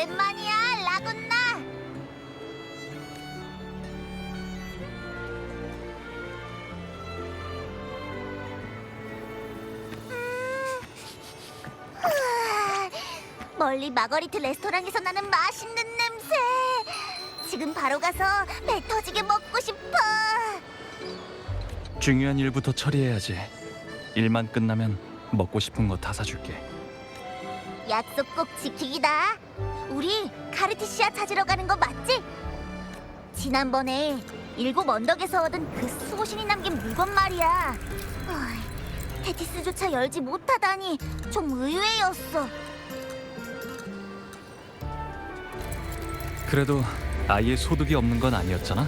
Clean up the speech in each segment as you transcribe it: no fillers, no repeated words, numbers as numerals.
오랜만이야, 라군나. 멀리 마거리트 레스토랑에서 나는 맛있는 냄새. 지금 바로 가서 배 터지게 먹고 싶어. 중요한 일부터 처리해야지. 일만 끝나면 먹고 싶은 거 다 사줄게. 약속 꼭 지키기다. 우리 카르티시아 찾으러 가는 거 맞지? 지난번에 7 언덕에서 얻은 그 수호신이 남긴 물건 말이야. 테티스조차 열지 못하다니 좀 의외였어. 그래도 아예 소득이 없는 건 아니었잖아.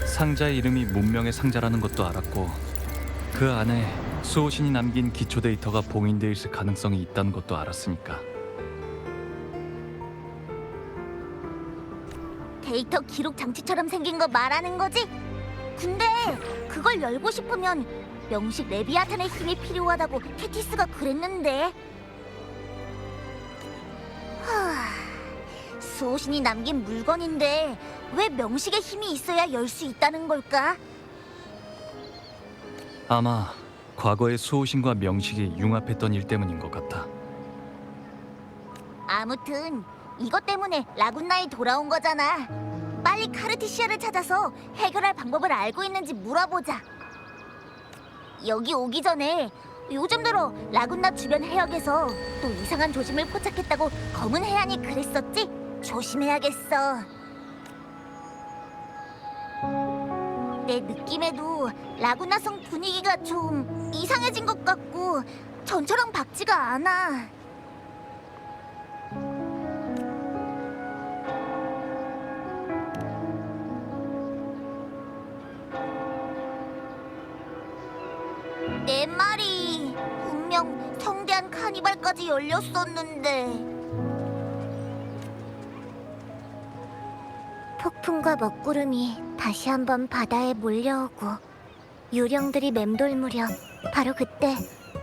상자의 이름이 문명의 상자라는 것도 알았고 그 안에 수호신이 남긴 기초 데이터가 봉인돼 있을 가능성이 있다는 것도 알았으니까. 데이터 기록 장치처럼 생긴 거 말하는 거지? 근데 그걸 열고 싶으면 명식 레비아탄의 힘이 필요하다고 테티스가 그랬는데. 수호신이 남긴 물건인데 왜 명식의 힘이 있어야 열 수 있다는 걸까? 아마 과거의 수호신과 명식이 융합했던 일 때문인 것 같아. 아무튼 이것 때문에 라군나에 돌아온 거잖아. 빨리 카르티시아를 찾아서 해결할 방법을 알고 있는지 물어보자. 여기 오기 전에 요즘 들어 라군나 주변 해역에서 또 이상한 조짐을 포착했다고 검은 해안이 그랬었지? 조심해야겠어. 내 느낌에도 라구나성 분위기가 좀 이상해진 것 같고 전처럼 밝지가 않아. 내 말이 분명 성대한 카니발까지 열렸었는데. 폭풍과 먹구름이 다시 한번 바다에 몰려오고 유령들이 맴돌 무렵 바로 그때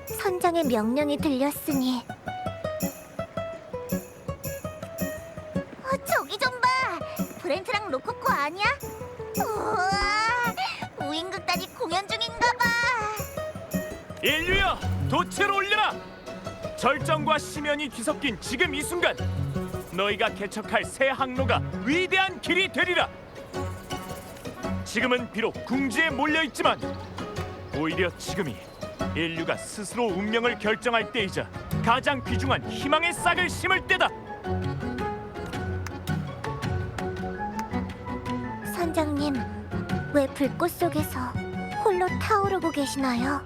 선장의 명령이 들렸으니. 저기 좀 봐! 브렌트랑 로코코 아니야? 우와! 우인극단이 공연 중인가 봐! 인류여, 돛을 올려라! 절정과 심연이 뒤섞인 지금 이 순간 너희가 개척할 새 항로가 위대한 길이 되리라. 지금은 비록 궁지에 몰려있지만 오히려 지금이 인류가 스스로 운명을 결정할 때이자 가장 귀중한 희망의 싹을 심을 때다. 선장님, 왜 불꽃 속에서 홀로 타오르고 계시나요?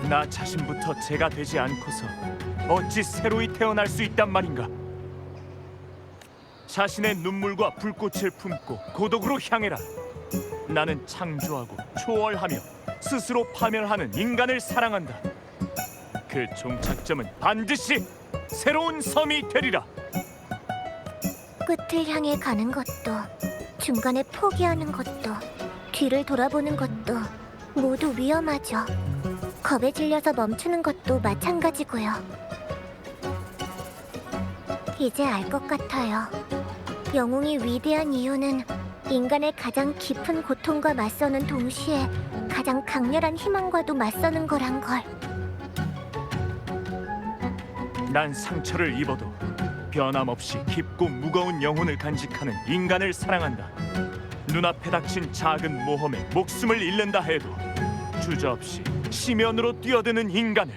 나 자신부터 제가 되지 않고서 어찌 새로이 태어날 수 있단 말인가. 자신의 눈물과 불꽃을 품고 고독으로 향해라. 나는 창조하고 초월하며 스스로 파멸하는 인간을 사랑한다. 그 종착점은 반드시 새로운 섬이 되리라. 끝을 향해 가는 것도, 중간에 포기하는 것도, 뒤를 돌아보는 것도 모두 위험하죠. 겁에 질려서 멈추는 것도 마찬가지고요. 이제 알 것 같아요. 영웅이 위대한 이유는 인간의 가장 깊은 고통과 맞서는 동시에 가장 강렬한 희망과도 맞서는 거란 걸. 난 상처를 입어도 변함없이 깊고 무거운 영혼을 간직하는 인간을 사랑한다. 눈앞에 닥친 작은 모험에 목숨을 잃는다 해도 주저없이 심연으로 뛰어드는 인간을.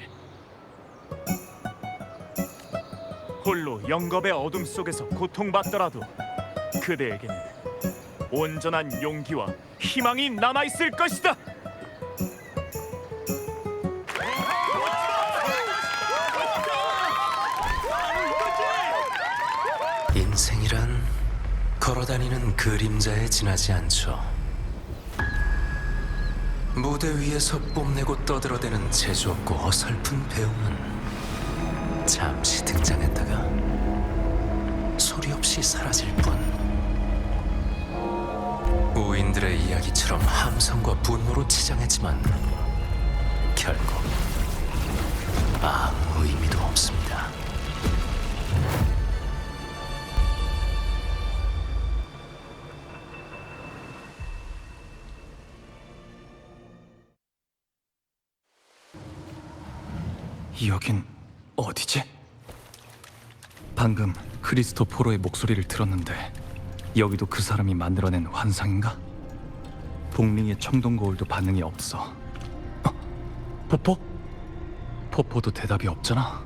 홀로 영겁의 어둠 속에서 고통받더라도 그대에게는 온전한 용기와 희망이 남아있을 것이다. 인생이란 걸어다니는 그림자에 지나지 않죠. 무대 위에서 뽐내고 떠들어대는 재주없고 어설픈 배움은 잠시 등장했다가 소리 없이 사라질 뿐. 우인들의 이야기처럼 함성과 분노로 치장했지만 결국 아무 의미도 없습니다. 여긴 어디지? 방금 크리스토포로의 목소리를 들었는데 여기도 그 사람이 만들어낸 환상인가? 복링의 청동 거울도 반응이 없어. 포포? 포포도 대답이 없잖아.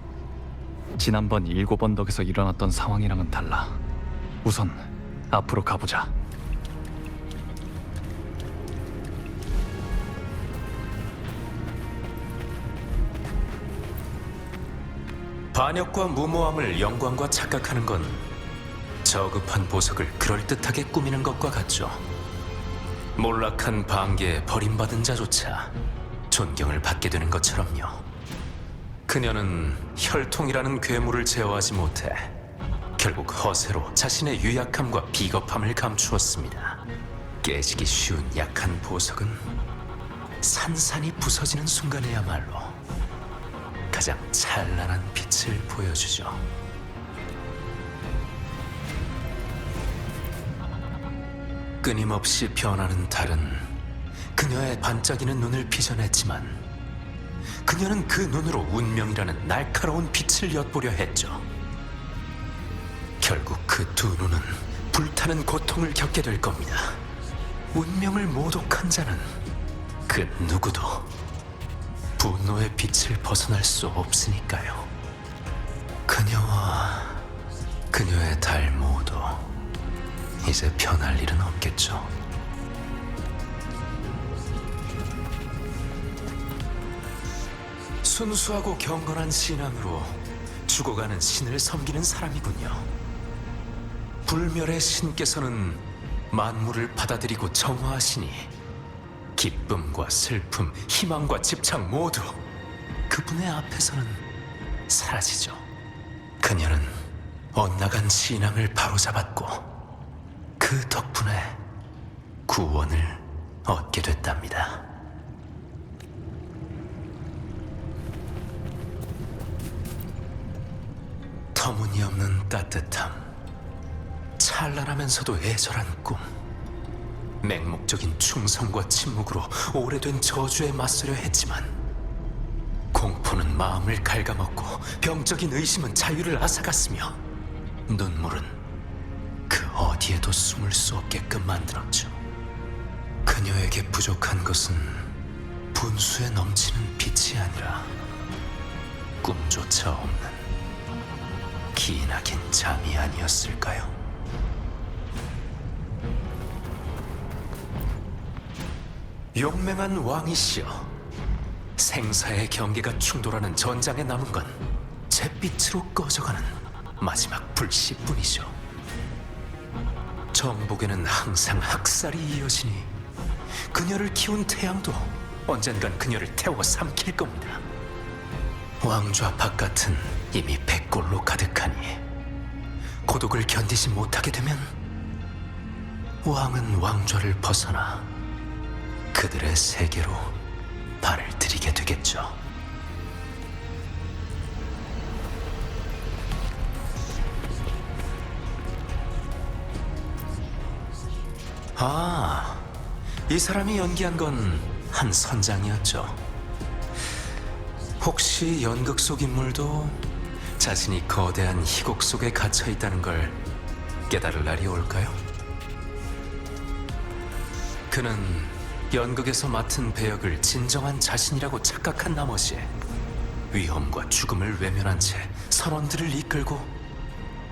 지난번 7번 덕에서 일어났던 상황이랑은 달라. 우선 앞으로 가보자. 반역과 무모함을 영광과 착각하는 건 저급한 보석을 그럴듯하게 꾸미는 것과 같죠. 몰락한 방계에 버림받은 자조차 존경을 받게 되는 것처럼요. 그녀는 혈통이라는 괴물을 제어하지 못해 결국 허세로 자신의 유약함과 비겁함을 감추었습니다. 깨지기 쉬운 약한 보석은 산산이 부서지는 순간에야말로 가장 찬란한 빛을 보여주죠. 끊임없이 변하는 달은 그녀의 반짝이는 눈을 빚어냈지만 그녀는 그 눈으로 운명이라는 날카로운 빛을 엿보려 했죠. 결국 그 두 눈은 불타는 고통을 겪게 될 겁니다. 운명을 모독한 자는 그 누구도 분노의 빛을 벗어날 수 없으니까요. 그녀와 그녀의 달 모두 이제 변할 일은 없겠죠. 순수하고 경건한 신앙으로 죽어가는 신을 섬기는 사람이군요. 불멸의 신께서는 만물을 받아들이고 정화하시니 기쁨과 슬픔, 희망과 집착 모두 그분의 앞에서는 사라지죠. 그녀는 엇나간 신앙을 바로잡았고 그 덕분에 구원을 얻게 됐답니다. 터무니없는 따뜻함, 찬란하면서도 애절한 꿈, 맹목적인 충성과 침묵으로 오래된 저주에 맞서려 했지만 공포는 마음을 갉아먹고 병적인 의심은 자유를 앗아갔으며 눈물은 그 어디에도 숨을 수 없게끔 만들었죠. 그녀에게 부족한 것은 분수에 넘치는 빛이 아니라 꿈조차 없는 기나긴 잠이 아니었을까요? 용맹한 왕이시여, 생사의 경계가 충돌하는 전장에 남은 건 잿빛으로 꺼져가는 마지막 불씨뿐이죠. 정복에는 항상 학살이 이어지니 그녀를 키운 태양도 언젠간 그녀를 태워 삼킬 겁니다. 왕좌 바깥은 이미 백골로 가득하니 고독을 견디지 못하게 되면 왕은 왕좌를 벗어나 그들의 세계로 발을 들이게 되겠죠. 아, 이 사람이 연기한 건 한 선장이었죠. 혹시 연극 속 인물도 자신이 거대한 희곡 속에 갇혀 있다는 걸 깨달을 날이 올까요? 그는 연극에서 맡은 배역을 진정한 자신이라고 착각한 나머지 위험과 죽음을 외면한 채 선원들을 이끌고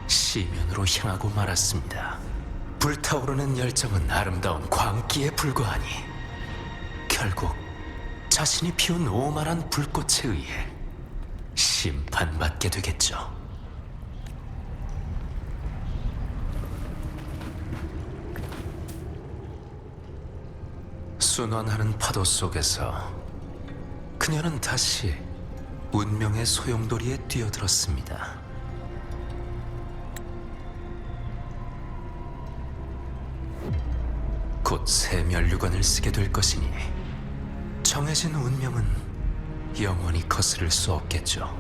시면으로 향하고 말았습니다. 불타오르는 열정은 아름다운 광기에 불과하니 결국 자신이 피운 오만한 불꽃에 의해 심판받게 되겠죠. 순환하는 파도 속에서 그녀는 다시 운명의 소용돌이에 뛰어들었습니다. 곧 새 면류관을 쓰게 될 것이니 정해진 운명은 영원히 거스를 수 없겠죠.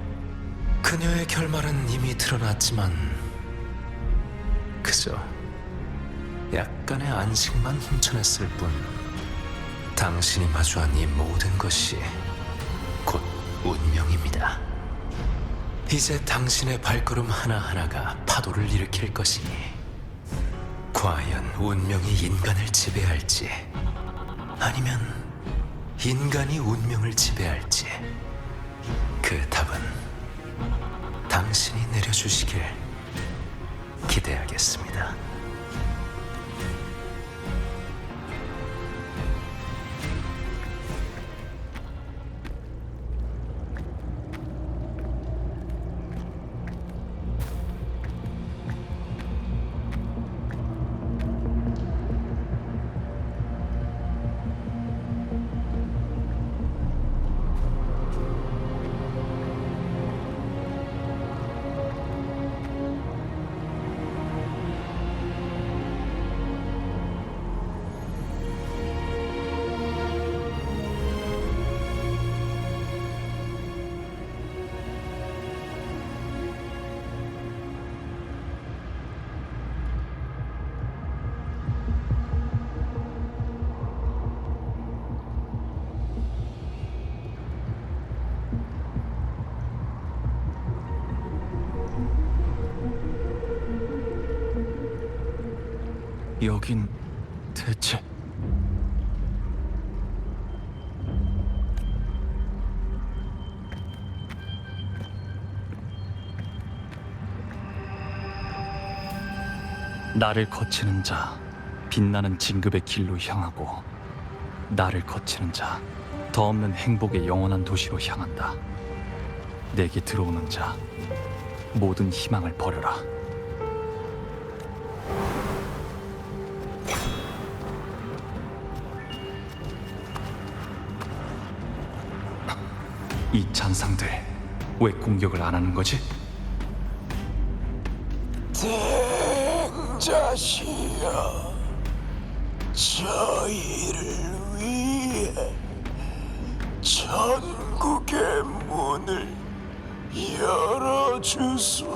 그녀의 결말은 이미 드러났지만 그저 약간의 안식만 훔쳐냈을 뿐 당신이 마주한 이 모든 것이 곧 운명입니다. 이제 당신의 발걸음 하나하나가 파도를 일으킬 것이니 과연 운명이 인간을 지배할지 아니면 인간이 운명을 지배할지 그 답은 당신이 내려주시길 기대하겠습니다. 여긴 대체 나를 거치는 자, 빛나는 진급의 길로 향하고 나를 거치는 자, 더 없는 행복의 영원한 도시로 향한다. 내게 들어오는 자, 모든 희망을 버려라. 이 잔상들 왜 공격을 안 하는 거지? 자시여, 저희를 위해 천국의 문을 열어주소서.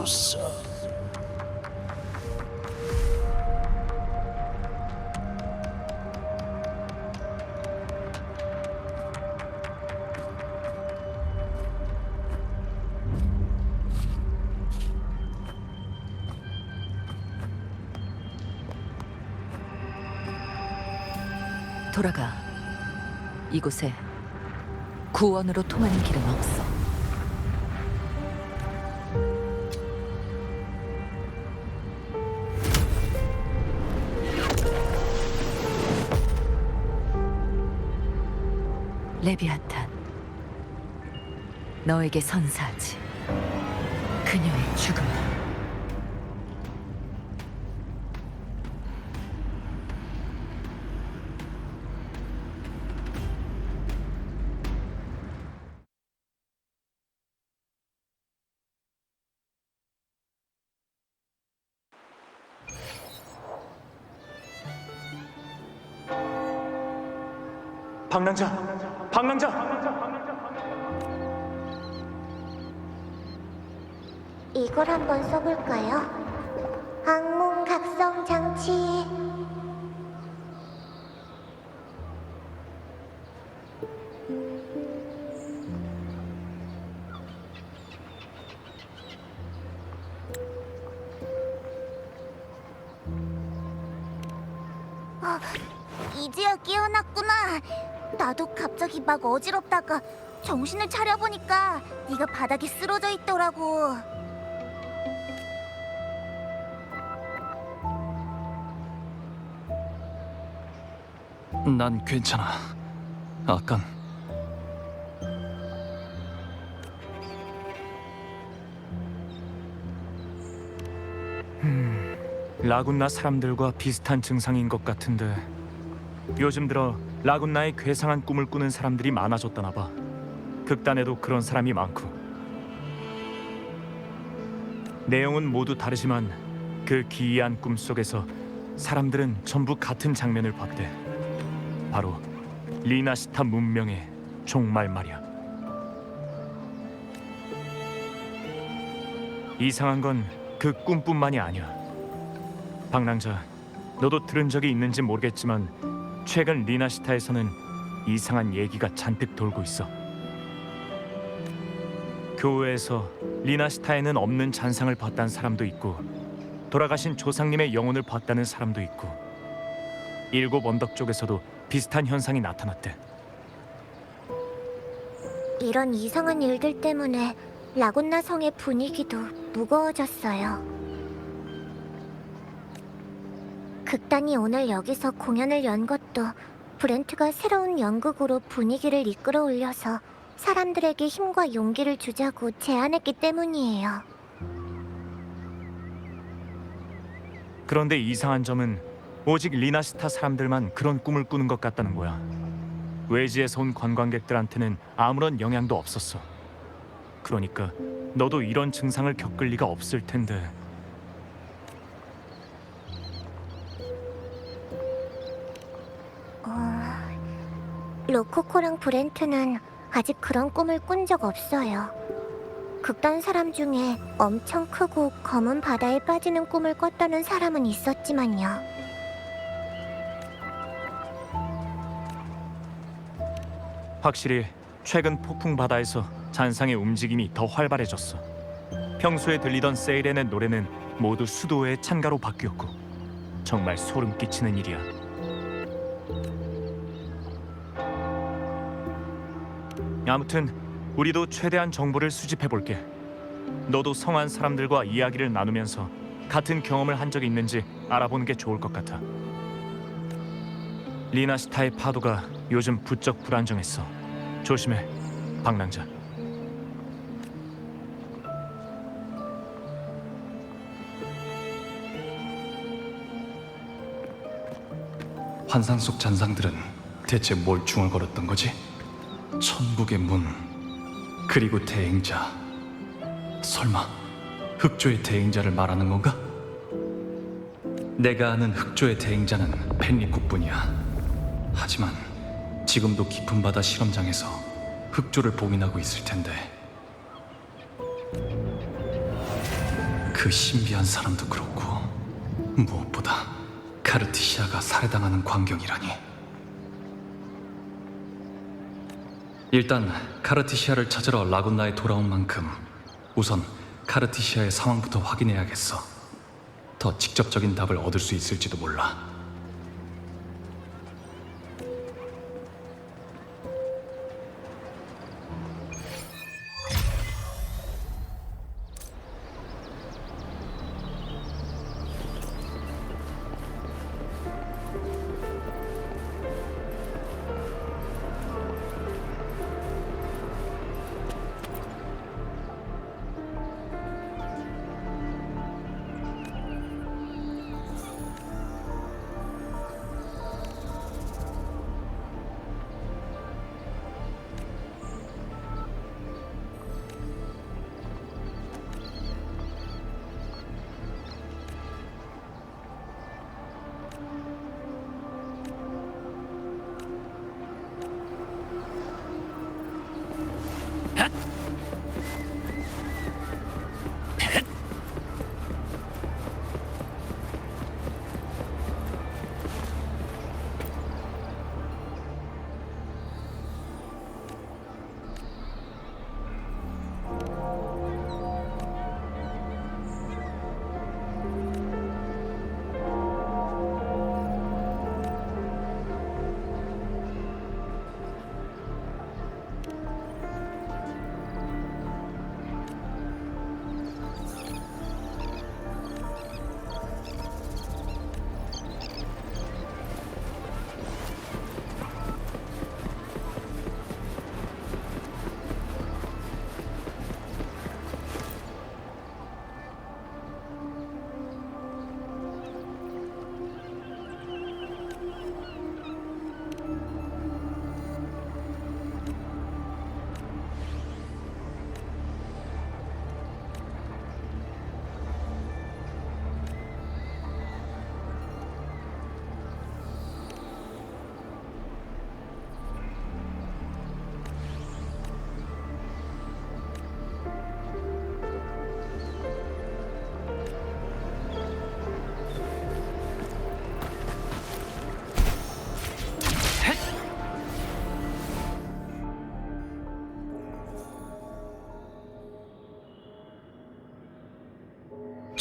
돌아가. 이곳에 구원으로 통하는 길은 없어. 레비아탄, 너에게 선사하지. 그녀의 죽음을. 방랑자, 방랑자. 이걸 한번 써볼까요? 악몽 각성 장치. 이제야 깨어났구나. 나도 갑자기 막 어지럽다가 정신을 차려보니까 네가 바닥에 쓰러져 있더라고. 난 괜찮아. 아깐 라군나 사람들과 비슷한 증상인 것 같은데 요즘 들어 라군나의 괴상한 꿈을 꾸는 사람들이 많아졌다나 봐. 극단에도 그런 사람이 많고. 내용은 모두 다르지만 그 기이한 꿈 속에서 사람들은 전부 같은 장면을 봤대. 바로 리나시타 문명의 종말 말이야. 이상한 건 그 꿈뿐만이 아니야. 방랑자, 너도 들은 적이 있는지 모르겠지만 최근 리나시타에서는 이상한 얘기가 잔뜩 돌고 있어. 교회에서 리나시타에는 없는 잔상을 봤다는 사람도 있고 돌아가신 조상님의 영혼을 봤다는 사람도 있고 일곱 언덕 쪽에서도 비슷한 현상이 나타났대. 이런 이상한 일들 때문에 라군나 성의 분위기도 무거워졌어요. 극단이 오늘 여기서 공연을 연 것도 브렌트가 새로운 연극으로 분위기를 이끌어 올려서 사람들에게 힘과 용기를 주자고 제안했기 때문이에요. 그런데 이상한 점은 오직 리나시타 사람들만 그런 꿈을 꾸는 것 같다는 거야. 외지에서 온 관광객들한테는 아무런 영향도 없었어. 그러니까 너도 이런 증상을 겪을 리가 없을 텐데. 로코코랑 브렌트는 아직 그런 꿈을 꾼 적 없어요. 극단 사람 중에 엄청 크고 검은 바다에 빠지는 꿈을 꿨다는 사람은 있었지만요. 확실히 최근 폭풍 바다에서 잔상의 움직임이 더 활발해졌어. 평소에 들리던 세이렌의 노래는 모두 수도의 찬가로 바뀌었고 정말 소름 끼치는 일이야. 아무튼 우리도 최대한 정보를 수집해 볼게. 너도 성한 사람들과 이야기를 나누면서 같은 경험을 한 적이 있는지 알아보는 게 좋을 것 같아. 리나시타의 파도가 요즘 부쩍 불안정했어. 조심해, 방랑자. 환상 속 잔상들은 대체 뭘 중얼거렸던 거지? 천국의 문, 그리고 대행자. 설마 흑조의 대행자를 말하는 건가? 내가 아는 흑조의 대행자는 펜리국뿐이야. 하지만 지금도 깊은 바다 실험장에서 흑조를 봉인하고 있을 텐데 그 신비한 사람도 그렇고 무엇보다 카르티시아가 살해당하는 광경이라니. 일단 카르티시아를 찾으러 라군나에 돌아온 만큼 우선 카르티시아의 상황부터 확인해야겠어. 더 직접적인 답을 얻을 수 있을지도 몰라.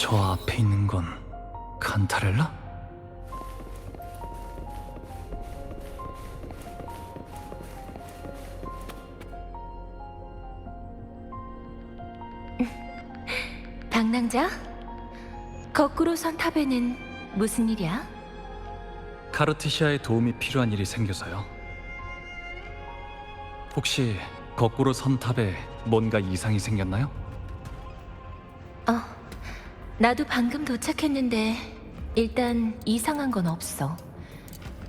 저 앞에 있는 건 칸타렐라? 당낭자? 거꾸로 선 탑에는 무슨 일이야? 카르티시아의 도움이 필요한 일이 생겨서요. 혹시 거꾸로 선 탑에 뭔가 이상이 생겼나요? 나도 방금 도착했는데 일단 이상한 건 없어.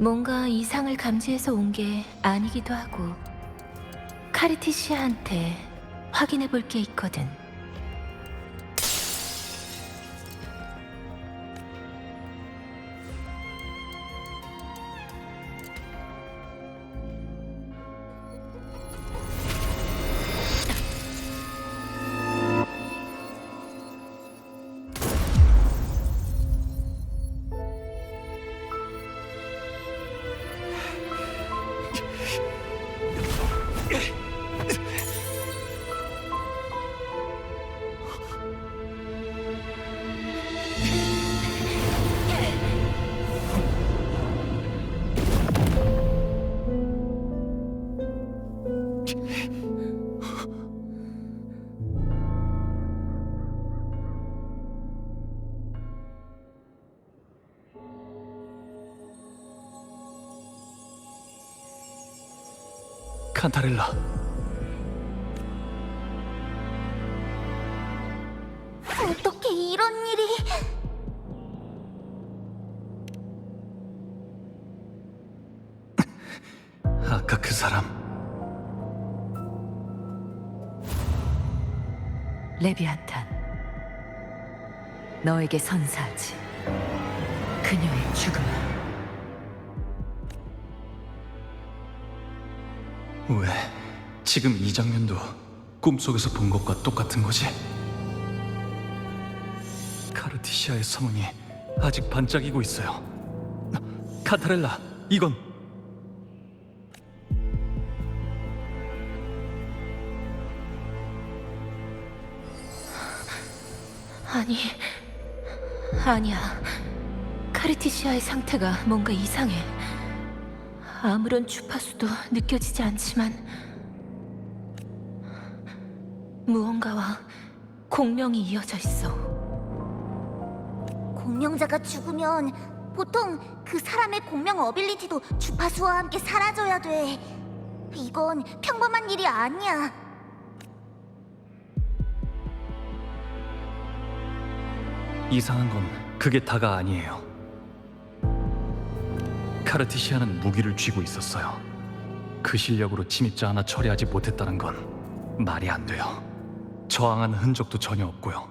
뭔가 이상을 감지해서 온 게 아니기도 하고. 카르티시아한테 확인해 볼 게 있거든. 칸타렐라, 어떻게 이런 일이? 아까 그 사람 레비아탄, 너에게 선사하지. 그녀의 죽음을. 왜 지금 이 장면도 꿈속에서 본 것과 똑같은 거지? 카르티시아의 서문이 아직 반짝이고 있어요. 칸타렐라, 이건 아니야. 카르티시아의 상태가 뭔가 이상해. 아무런 주파수도 느껴지지 않지만 무언가와 공명이 이어져 있어. 공명자가 죽으면 보통 그 사람의 공명 어빌리티도 주파수와 함께 사라져야 돼. 이건 평범한 일이 아니야. 이상한 건 그게 다가 아니에요. 카르티시아는 무기를 쥐고 있었어요. 그 실력으로 침입자 하나 처리하지 못했다는 건 말이 안 돼요. 저항한 흔적도 전혀 없고요.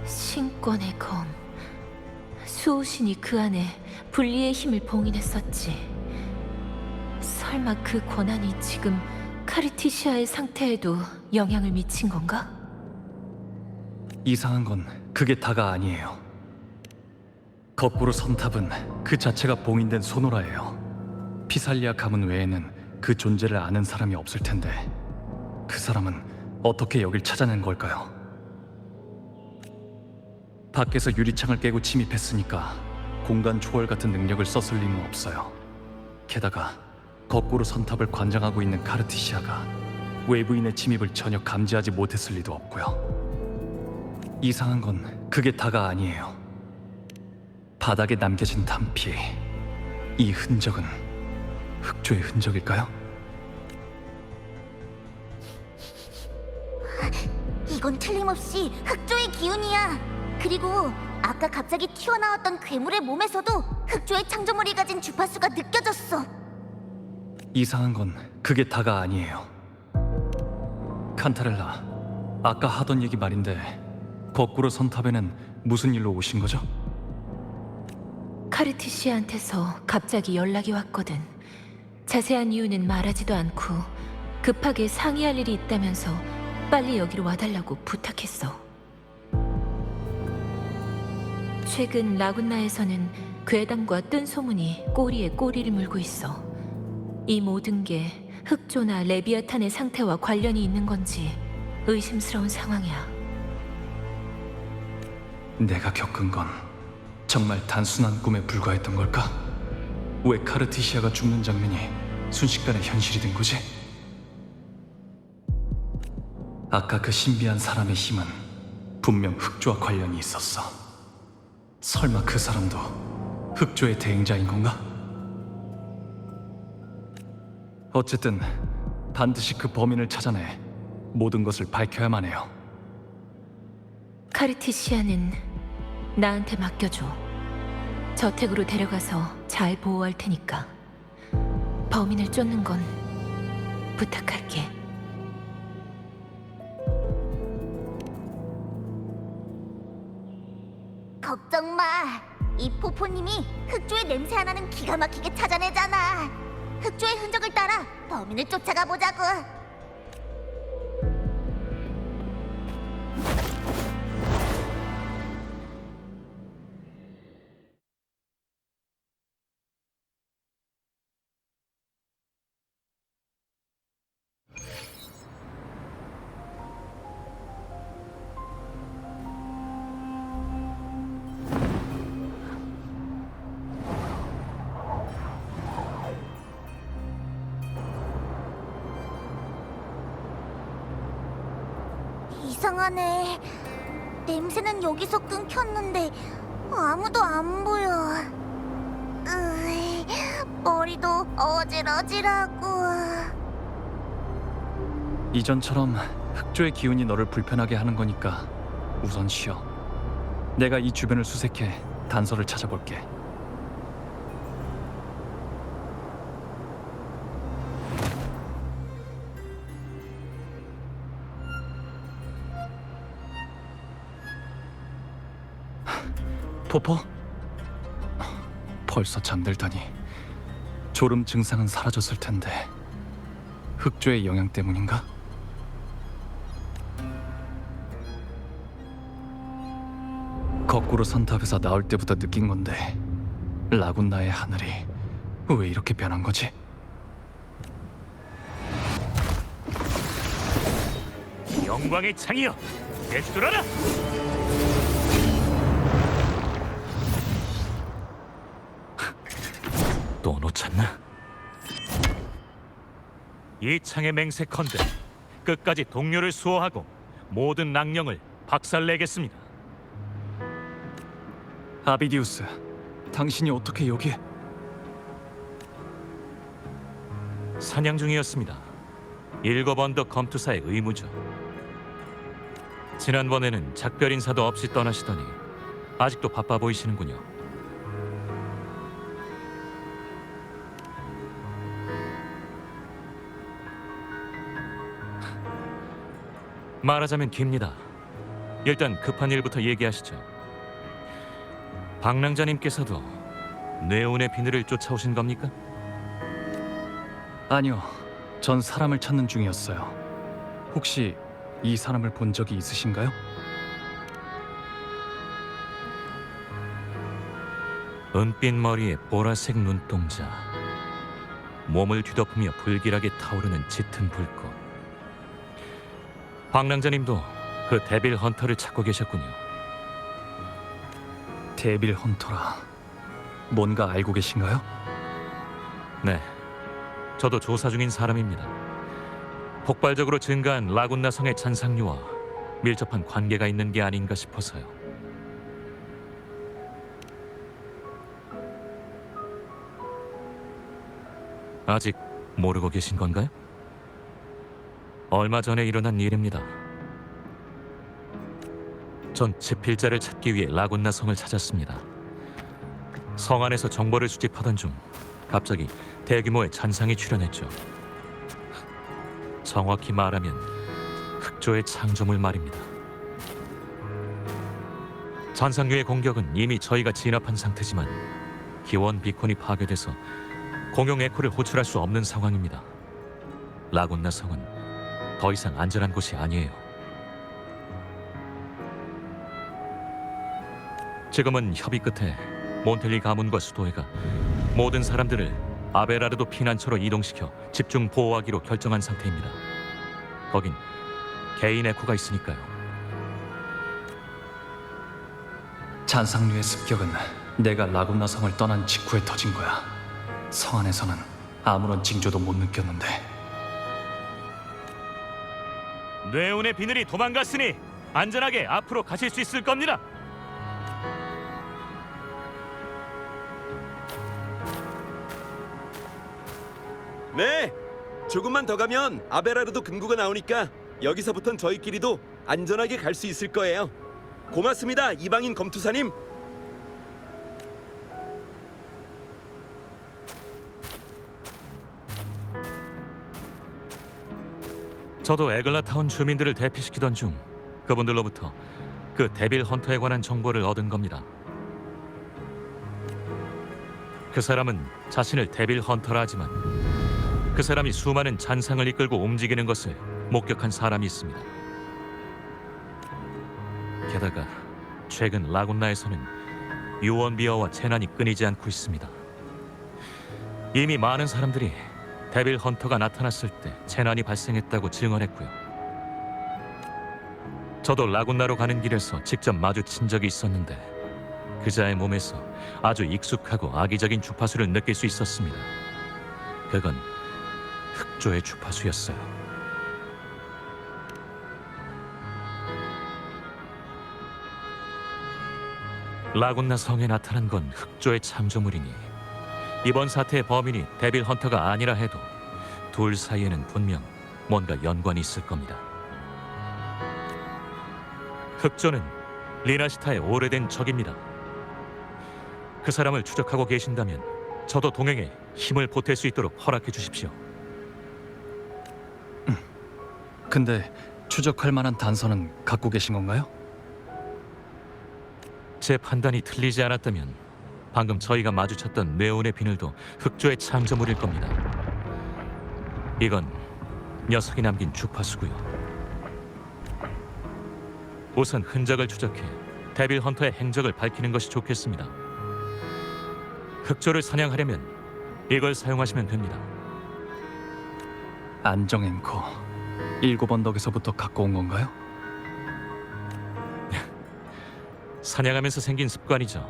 신권의 검. 수호신이 그 안에 분리의 힘을 봉인했었지. 설마 그 권한이 지금 카르티시아의 상태에도 영향을 미친 건가? 이상한 건 그게 다가 아니에요. 거꾸로 선탑은 그 자체가 봉인된 소노라예요. 피살리아 가문 외에는 그 존재를 아는 사람이 없을 텐데 그 사람은 어떻게 여길 찾아낸 걸까요? 밖에서 유리창을 깨고 침입했으니까 공간 초월 같은 능력을 썼을 리는 없어요. 게다가 거꾸로 선탑을 관장하고 있는 카르티시아가 외부인의 침입을 전혀 감지하지 못했을 리도 없고요. 이상한 건 그게 다가 아니에요. 바닥에 남겨진 탄피, 이 흔적은 흑조의 흔적일까요? 이건 틀림없이 흑조의 기운이야. 그리고 아까 갑자기 튀어나왔던 괴물의 몸에서도 흑조의 창조물이 가진 주파수가 느껴졌어. 이상한 건 그게 다가 아니에요. 칸타렐라, 아까 하던 얘기 말인데 거꾸로 선탑에는 무슨 일로 오신 거죠? 카르티시아한테서 갑자기 연락이 왔거든. 자세한 이유는 말하지도 않고 급하게 상의할 일이 있다면서 빨리 여기로 와달라고 부탁했어. 최근 라군나에서는 괴담과 뜬 소문이 꼬리에 꼬리를 물고 있어. 이 모든 게 흑조나 레비아탄의 상태와 관련이 있는 건지 의심스러운 상황이야. 내가 겪은 건 정말 단순한 꿈에 불과했던 걸까? 왜 카르티시아가 죽는 장면이 순식간에 현실이 된 거지? 아까 그 신비한 사람의 힘은 분명 흑조와 관련이 있었어. 설마 그 사람도 흑조의 대행자인 건가? 어쨌든 반드시 그 범인을 찾아내 모든 것을 밝혀야만 해요. 카르티시아는 나한테 맡겨줘. 저택으로 데려가서 잘 보호할 테니까 범인을 쫓는 건 부탁할게. 걱정 마. 이 포포님이 흑조의 냄새 하나는 기가 막히게 찾아내잖아. 흑조의 흔적을 따라 범인을 쫓아가 보자고. 이상하네. 냄새는 여기서 끊겼는데 아무도 안 보여. 머리도 어질어질하고. 이전처럼 흑조의 기운이 너를 불편하게 하는 거니까 우선 쉬어. 내가 이 주변을 수색해 단서를 찾아볼게. 포포? 벌써 잠들다니. 졸음 증상은 사라졌을 텐데 흑조의 영향 때문인가? 거꾸로 선탑에서 나올 때부터 느낀 건데 라군나의 하늘이 왜 이렇게 변한 거지? 영광의 창이여, 되돌아라! 또 놓쳤나? 이 창의 맹세컨대 끝까지 동료를 수호하고 모든 낭령을 박살내겠습니다. 아비디우스, 당신이 어떻게 여기에? 사냥 중이었습니다. 일곱 언덕 검투사의 의무죠. 지난번에는 작별 인사도 없이 떠나시더니 아직도 바빠 보이시는군요. 말하자면 깁니다. 일단 급한 일부터 얘기하시죠. 방랑자님께서도 뇌운의 비늘을 쫓아오신 겁니까? 아니요, 전 사람을 찾는 중이었어요. 혹시 이 사람을 본 적이 있으신가요? 은빛 머리에 보라색 눈동자, 몸을 뒤덮으며 불길하게 타오르는 짙은 불꽃. 방랑자님도 그 데빌 헌터를 찾고 계셨군요. 데빌 헌터라. 뭔가 알고 계신가요? 네, 저도 조사 중인 사람입니다. 폭발적으로 증가한 라군나 성의 잔상류와 밀접한 관계가 있는 게 아닌가 싶어서요. 아직 모르고 계신 건가요? 얼마 전에 일어난 일입니다. 전 지필자를 찾기 위해 라군나 성을 찾았습니다. 성 안에서 정보를 수집하던 중 갑자기 대규모의 잔상이 출현했죠. 정확히 말하면 흑조의 창조물 말입니다. 잔상류의 공격은 이미 저희가 진압한 상태지만 기원 비콘이 파괴돼서 공용 에코를 호출할 수 없는 상황입니다. 라군나 성은 더 이상 안전한 곳이 아니에요. 지금은 협의 끝에 몬텔리 가문과 수도회가 모든 사람들을 아베라르도 피난처로 이동시켜 집중 보호하기로 결정한 상태입니다. 거긴 개인 에코가 있으니까요. 잔상류의 습격은 내가 라군나 성을 떠난 직후에 터진 거야. 성 안에서는 아무런 징조도 못 느꼈는데. 뇌운의 비늘이 도망갔으니 안전하게 앞으로 가실 수 있을 겁니다. 네, 조금만 더 가면 아베라르도 금구가 나오니까 여기서부턴 저희끼리도 안전하게 갈 수 있을 거예요. 고맙습니다, 이방인 검투사님. 저도 에글라타운 주민들을 대피시키던 중 그분들로부터 그 데빌 헌터에 관한 정보를 얻은 겁니다. 그 사람은 자신을 데빌 헌터라 하지만 그 사람이 수많은 잔상을 이끌고 움직이는 것을 목격한 사람이 있습니다. 게다가 최근 라군나에서는 유언비어와 재난이 끊이지 않고 있습니다. 이미 많은 사람들이 데빌 헌터가 나타났을 때 재난이 발생했다고 증언했고요. 저도 라군나로 가는 길에서 직접 마주친 적이 있었는데 그자의 몸에서 아주 익숙하고 악의적인 주파수를 느낄 수 있었습니다. 그건 흑조의 주파수였어요. 라군나 성에 나타난 건 흑조의 창조물이니 이번 사태의 범인이 데빌 헌터가 아니라 해도 둘 사이에는 분명 뭔가 연관이 있을 겁니다. 흑조는 리나시타의 오래된 적입니다. 그 사람을 추적하고 계신다면 저도 동행에 힘을 보탤 수 있도록 허락해 주십시오. 근데 추적할 만한 단서는 갖고 계신 건가요? 제 판단이 틀리지 않았다면 방금 저희가 마주쳤던 뇌운의 비늘도 흑조의 창조물일 겁니다. 이건 녀석이 남긴 주파수고요. 우선 흔적을 추적해 데빌 헌터의 행적을 밝히는 것이 좋겠습니다. 흑조를 사냥하려면 이걸 사용하시면 됩니다. 안정 앵커 7언덕에서부터 갖고 온 건가요? 사냥하면서 생긴 습관이죠.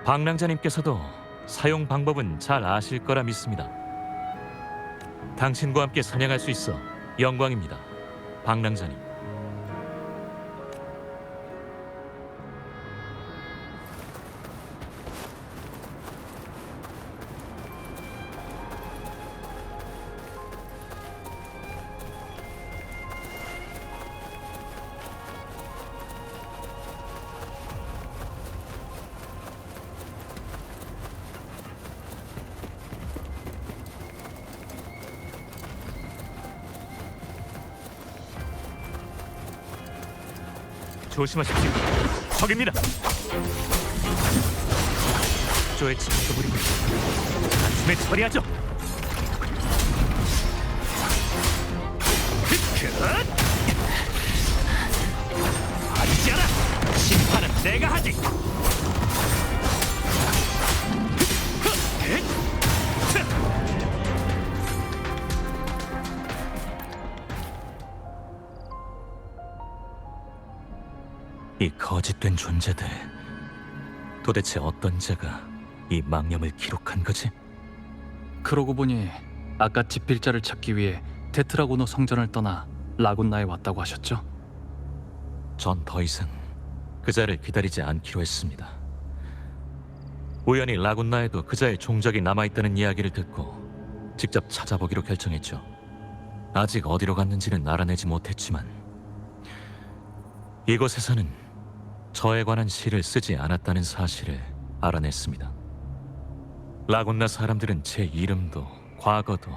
방랑자님께서도 사용 방법은 잘 아실 거라 믿습니다. 당신과 함께 사냥할 수 있어 영광입니다, 방랑자님. 조심하십시오. 적입니다. 흑조의 창조물이군요. 단숨에 처리하죠. 아니지 않아. 심판은 내가 하지. 이 거짓된 존재들, 도대체 어떤 자가 이 망념을 기록한 거지? 그러고 보니 아까 집필자를 찾기 위해 테트라고노 성전을 떠나 라군나에 왔다고 하셨죠? 전 더 이상 그자를 기다리지 않기로 했습니다. 우연히 라군나에도 그자의 종적이 남아있다는 이야기를 듣고 직접 찾아보기로 결정했죠. 아직 어디로 갔는지는 알아내지 못했지만 이곳에서는 저에 관한 시를 쓰지 않았다는 사실을 알아냈습니다. 라군나 사람들은 제 이름도 과거도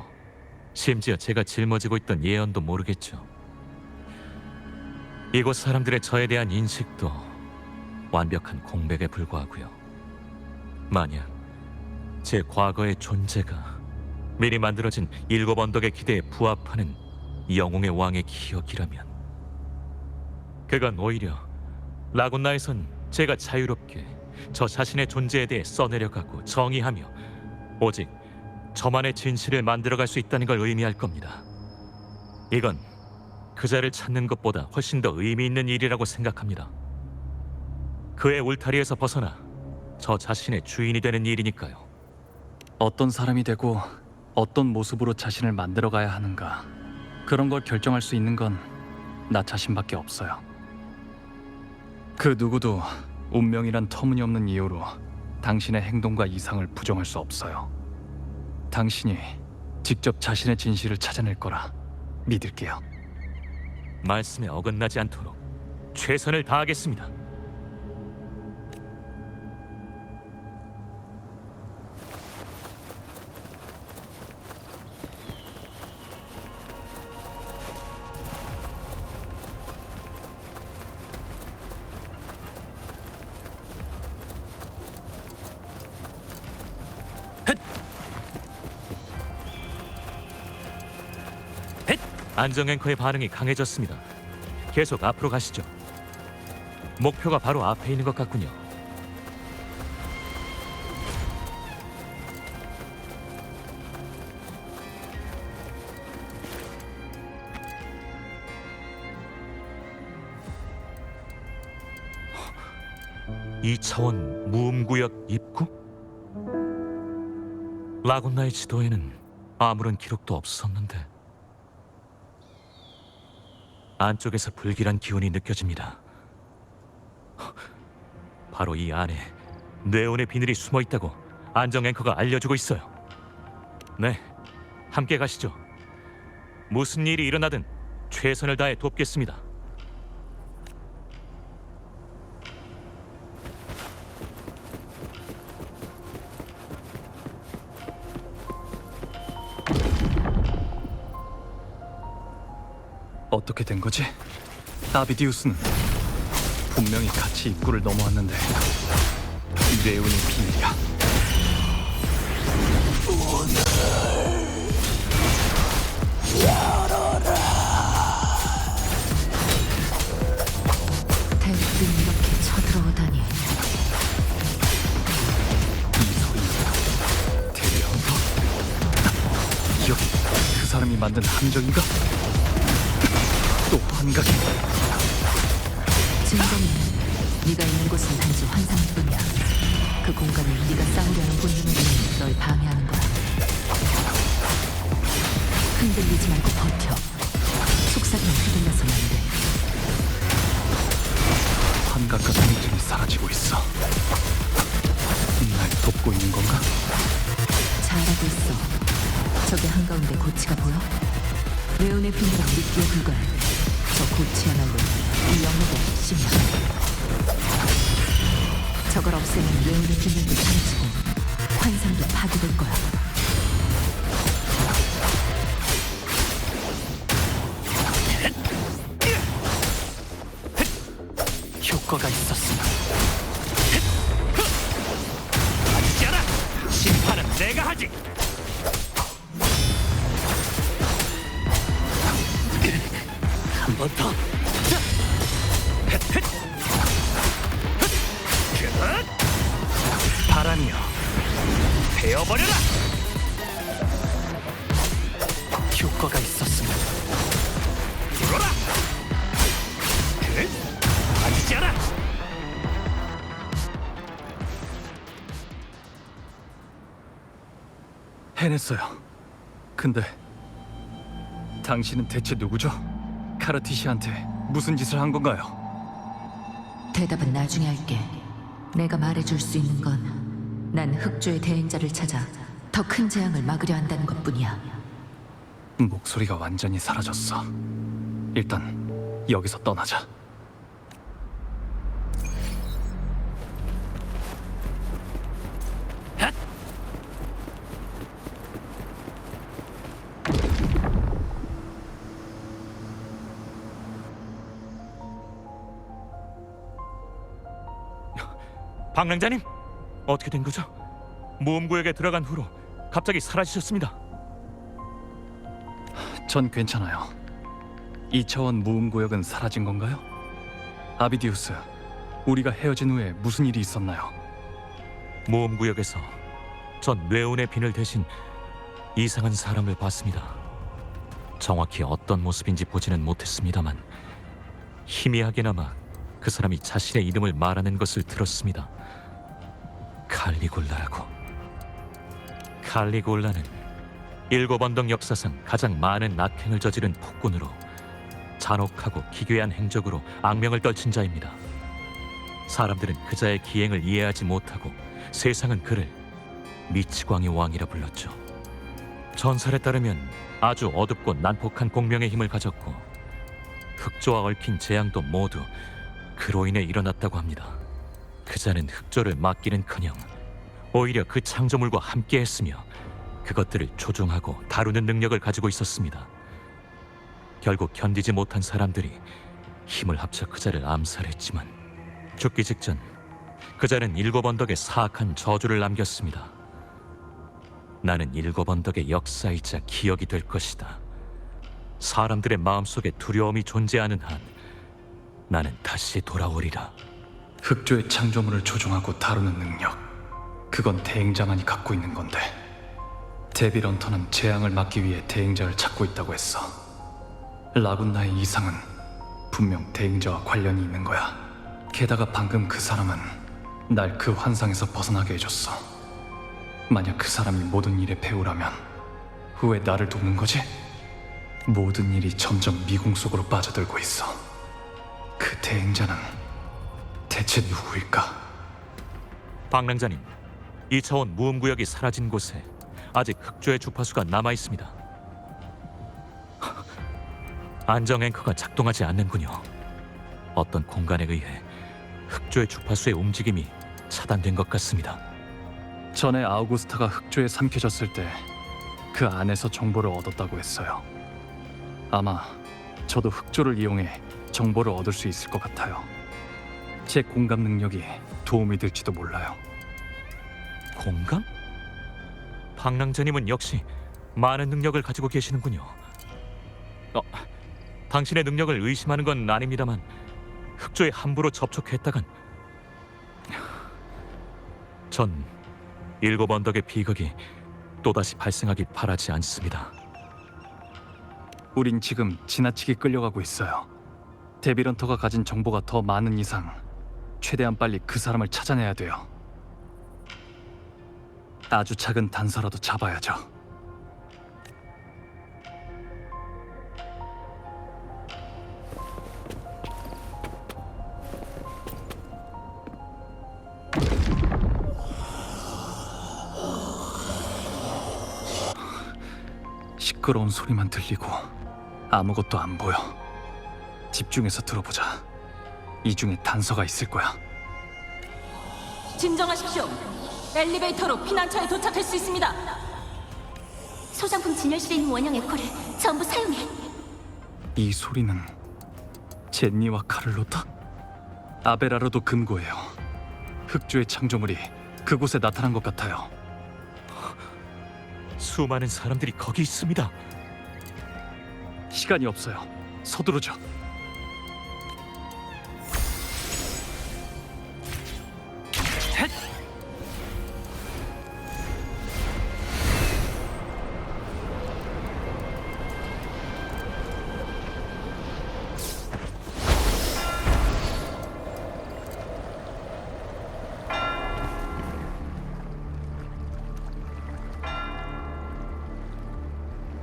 심지어 제가 짊어지고 있던 예언도 모르겠죠. 이곳 사람들의 저에 대한 인식도 완벽한 공백에 불과하고요. 만약 제 과거의 존재가 미리 만들어진 7언덕의 기대에 부합하는 영웅의 왕의 기억이라면 그건 오히려 라군나에선 제가 자유롭게 저 자신의 존재에 대해 써내려가고 정의하며 오직 저만의 진실을 만들어갈 수 있다는 걸 의미할 겁니다. 이건 그자를 찾는 것보다 훨씬 더 의미 있는 일이라고 생각합니다. 그의 울타리에서 벗어나 저 자신의 주인이 되는 일이니까요. 어떤 사람이 되고 어떤 모습으로 자신을 만들어가야 하는가, 그런 걸 결정할 수 있는 건 나 자신밖에 없어요. 그 누구도 운명이란 터무니없는 이유로 당신의 행동과 이상을 부정할 수 없어요. 당신이 직접 자신의 진실을 찾아낼 거라 믿을게요. 말씀에 어긋나지 않도록 최선을 다하겠습니다. 안정 앵커의 반응이 강해졌습니다. 계속 앞으로 가시죠. 목표가 바로 앞에 있는 것 같군요. 이 차원 무음구역 입구? 라군나의 지도에는 아무런 기록도 없었는데 안쪽에서 불길한 기운이 느껴집니다. 바로 이 안에 뇌온의 비늘이 숨어 있다고 안정 앵커가 알려주고 있어요. 네, 함께 가시죠. 무슨 일이 일어나든 최선을 다해 돕겠습니다. 어떻게 된 거지? 아비디우스는 분명히 같이 입구를 넘어왔는데 뇌운의 비밀이야. 대부분 이렇게 쳐들어오다니. 이 소리는 대리헌터? 여기 그 사람이 만든 함정인가? 또 환각이. 진정은 네가 있는 곳은 단지 환상뿐이야. 그 공간을 네가 싸우려는 본능을 위해 널 방해하는 거야. 흔들리지 말고 버텨. 속삭이면 휘둘려서는 안 돼. 환각과 통증이 사라지고 있어. 날 돕고 있는 건가? 잘하고 있어. 저기 한가운데 고치가 보여? 레온의 비밀은 미끼에 불과해. 저 고치야말로 이 영역의 핵심이야. 저걸 없애면 레온의 비밀도 사라지고 환상도 파괴될 거야. 효과가 있었으면. 앉아라! 심판은 내가 하지! 한 번 더. 바람이여, 베어버려라! 효과가 있었으면. 불어라! 앉아라! 해냈어요. 근데 당신은 대체 누구죠? 카르티시한테 무슨 짓을 한 건가요? 대답은 나중에 할게. 내가 말해줄 수 있는 건 난 흑조의 대행자를 찾아 더 큰 재앙을 막으려 한다는 것뿐이야. 목소리가 완전히 사라졌어. 일단 여기서 떠나자. 방랑자님, 어떻게 된 거죠? 모험구역에 들어간 후로 갑자기 사라지셨습니다. 전 괜찮아요. 2차원 무음구역은 사라진 건가요? 아비디우스, 우리가 헤어진 후에 무슨 일이 있었나요? 모험구역에서 전 뇌온의 비늘 대신 이상한 사람을 봤습니다. 정확히 어떤 모습인지 보지는 못했습니다만 희미하게나마 그 사람이 자신의 이름을 말하는 것을 들었습니다. 칼리골라라고. 칼리골라는 일곱 언덕 역사상 가장 많은 악행을 저지른 폭군으로 잔혹하고 기괴한 행적으로 악명을 떨친 자입니다. 사람들은 그자의 기행을 이해하지 못하고 세상은 그를 미치광이 왕이라 불렀죠. 전설에 따르면 아주 어둡고 난폭한 공명의 힘을 가졌고 흑조와 얽힌 재앙도 모두 그로 인해 일어났다고 합니다. 그자는 흑조를 막기는커녕 오히려 그 창조물과 함께했으며 그것들을 조종하고 다루는 능력을 가지고 있었습니다. 결국 견디지 못한 사람들이 힘을 합쳐 그자를 암살했지만 죽기 직전 그자는 일곱 언덕에 사악한 저주를 남겼습니다. 나는 일곱 언덕의 역사이자 기억이 될 것이다. 사람들의 마음속에 두려움이 존재하는 한 나는 다시 돌아오리라. 흑조의 창조물을 조종하고 다루는 능력, 그건 대행자만이 갖고 있는 건데 데빌 헌터는 재앙을 막기 위해 대행자를 찾고 있다고 했어. 라군나의 이상은 분명 대행자와 관련이 있는 거야. 게다가 방금 그 사람은 날 그 환상에서 벗어나게 해줬어. 만약 그 사람이 모든 일의 배우라면 왜 나를 돕는 거지? 모든 일이 점점 미궁 속으로 빠져들고 있어. 그 대행자는 대체 누구일까? 방랑자님, 2차원 무음구역이 사라진 곳에 아직 흑조의 주파수가 남아있습니다. 안정 앵커가 작동하지 않는군요. 어떤 공간에 의해 흑조의 주파수의 움직임이 차단된 것 같습니다. 전에 아우구스타가 흑조에 삼켜졌을 때 그 안에서 정보를 얻었다고 했어요. 아마 저도 흑조를 이용해 정보를 얻을 수 있을 것 같아요. 제 공감 능력이 도움이 될지도 몰라요. 공감? 방랑자님은 역시 많은 능력을 가지고 계시는군요. 당신의 능력을 의심하는 건 아닙니다만 흑조에 함부로 접촉했다간 전 일곱 언덕의 비극이 또다시 발생하길 바라지 않습니다. 우린 지금 지나치게 끌려가고 있어요. 데빌 헌터가 가진 정보가 더 많은 이상 최대한 빨리 그 사람을 찾아내야 돼요. 아주 작은 단서라도 잡아야죠. 시끄러운 소리만 들리고 아무것도 안 보여. 집중해서 들어보자. 이 중에 단서가 있을 거야. 진정하십시오. 엘리베이터로 피난처에 도착할 수 있습니다. 소장품 진열실에 있는 원형 에코를 전부 사용해. 이 소리는 제니와 카를로타? 아베라르도 금고예요. 흑조의 창조물이 그곳에 나타난 것 같아요. 수많은 사람들이 거기 있습니다. 시간이 없어요. 서두르죠.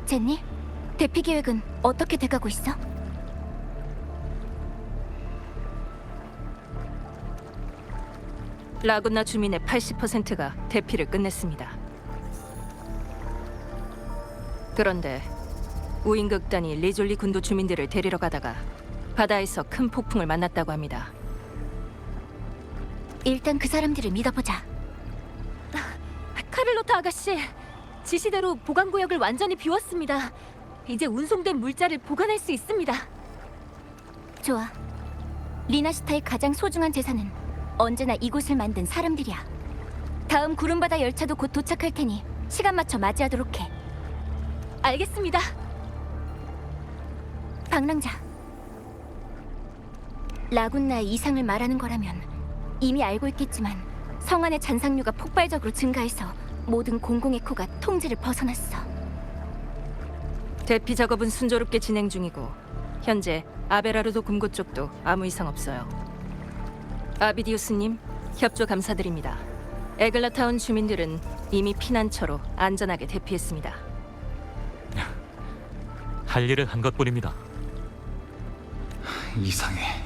제니, 대피 계획은 어떻게 돼가고 있어? 라군나 주민의 80%가 대피를 끝냈습니다. 그런데 우인극단이 리졸리 군도 주민들을 데리러 가다가 바다에서 큰 폭풍을 만났다고 합니다. 일단 그 사람들을 믿어보자. 카를로타 아가씨, 지시대로 보관구역을 완전히 비웠습니다. 이제 운송된 물자를 보관할 수 있습니다. 좋아. 리나시타의 가장 소중한 재산은 언제나 이곳을 만든 사람들이야. 다음 구름바다 열차도 곧 도착할 테니 시간 맞춰 맞이하도록 해. 알겠습니다. 방랑자. 라군나의 이상을 말하는 거라면 이미 알고 있겠지만 성 안의 잔상류가 폭발적으로 증가해서 모든 공공에코가 통제를 벗어났어. 대피 작업은 순조롭게 진행 중이고 현재 아베라르도 금고 쪽도 아무 이상 없어요. 아비디우스님, 협조 감사드립니다. 에글라타운 주민들은 이미 피난처로 안전하게 대피했습니다. 할 일을 한 것뿐입니다. 이상해.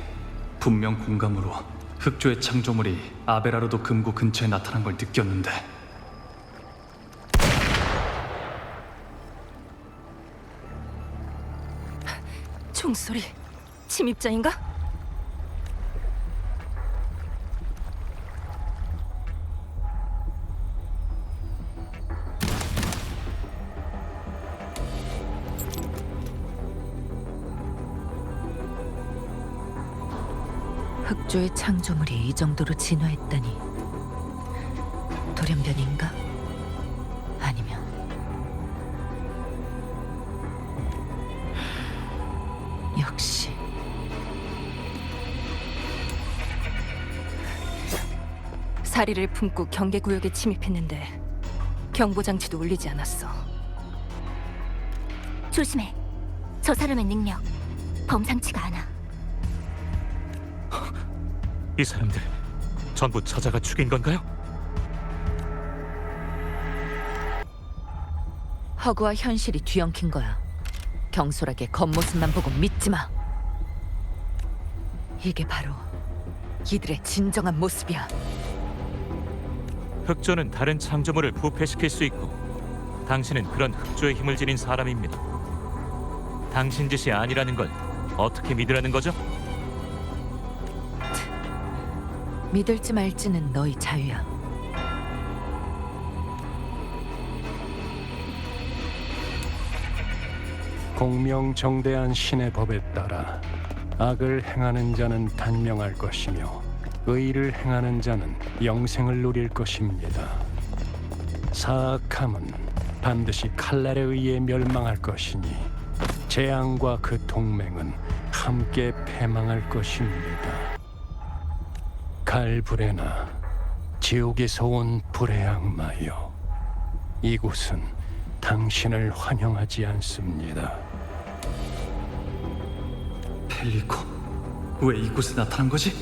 분명 공감으로 흑조의 창조물이 아베라르도 금고 근처에 나타난 걸 느꼈는데. 총소리, 침입자인가? 흑조의 창조물이 이 정도로 진화했다니 돌연변인가? 아니면 역시 사리를 품고 경계구역에 침입했는데 경보장치도 울리지 않았어. 조심해. 저 사람의 능력 범상치가 않아. 이 사람들 전부 저자가 죽인 건가요? 허구와 현실이 뒤엉킨 거야. 경솔하게 겉모습만 보고 믿지 마. 이게 바로 이들의 진정한 모습이야. 흑조는 다른 창조물을 부패시킬 수 있고 당신은 그런 흑조의 힘을 지닌 사람입니다. 당신 짓이 아니라는 걸 어떻게 믿으라는 거죠? 믿을지 말지는 너희 자유야. 공명정대한 신의 법에 따라 악을 행하는 자는 단명할 것이며 의를 행하는 자는 영생을 누릴 것입니다. 사악함은 반드시 칼날에 의해 멸망할 것이니 재앙과 그 동맹은 함께 패망할 것입니다. 갈브레나 지옥에서 온 불의 악마여, 이곳은 당신을 환영하지 않습니다. 펠리코, 왜 이곳에 나타난 거지?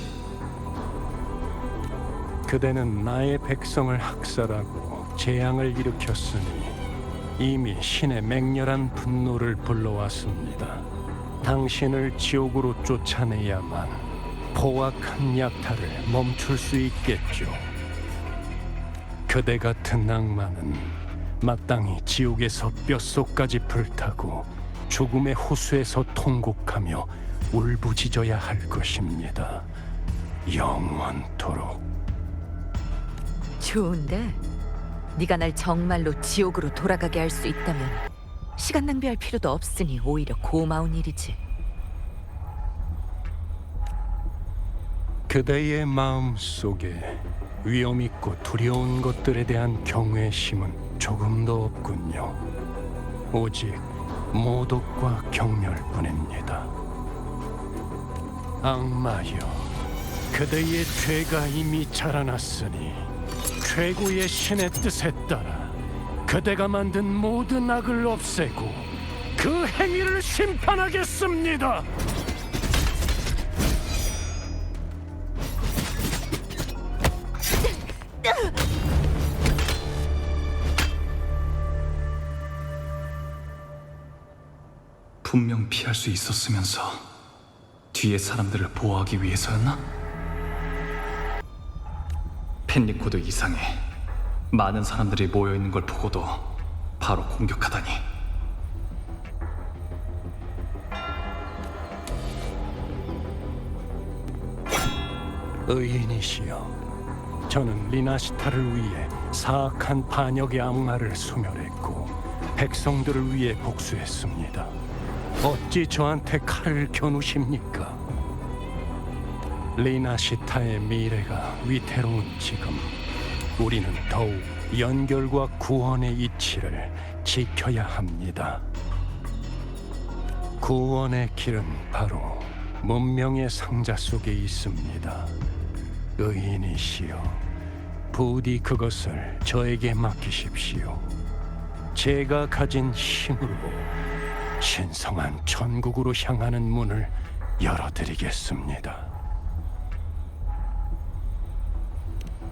그대는 나의 백성을 학살하고 재앙을 일으켰으니 이미 신의 맹렬한 분노를 불러왔습니다. 당신을 지옥으로 쫓아내야만 포악한 약탈을 멈출 수 있겠죠. 그대 같은 악마는 마땅히 지옥에서 뼛속까지 불타고 죽음의 호수에서 통곡하며 울부짖어야 할 것입니다. 영원토록. 좋은데? 네가 날 정말로 지옥으로 돌아가게 할 수 있다면 시간 낭비할 필요도 없으니 오히려 고마운 일이지. 그대의 마음 속에 위험 있고 두려운 것들에 대한 경외심은 조금도 없군요. 오직 모독과 경멸뿐입니다. 악마여, 그대의 죄가 이미 자라났으니 최고의 신의 뜻에 따라 그대가 만든 모든 악을 없애고 그 행위를 심판하겠습니다. 분명 피할 수 있었으면서 뒤에 사람들을 보호하기 위해서였나? 펜리코도 이상해. 많은 사람들이 모여있는 걸 보고도 바로 공격하다니. 의인이시여, 저는 리나시타를 위해 사악한 반역의 악마를 소멸했고 백성들을 위해 복수했습니다. 어찌 저한테 칼을 겨누십니까? 리나시타의 미래가 위태로운 지금 우리는 더욱 연결과 구원의 이치를 지켜야 합니다. 구원의 길은 바로 문명의 상자 속에 있습니다. 의인이시여, 부디 그것을 저에게 맡기십시오. 제가 가진 힘으로 신성한 천국으로 향하는 문을 열어드리겠습니다.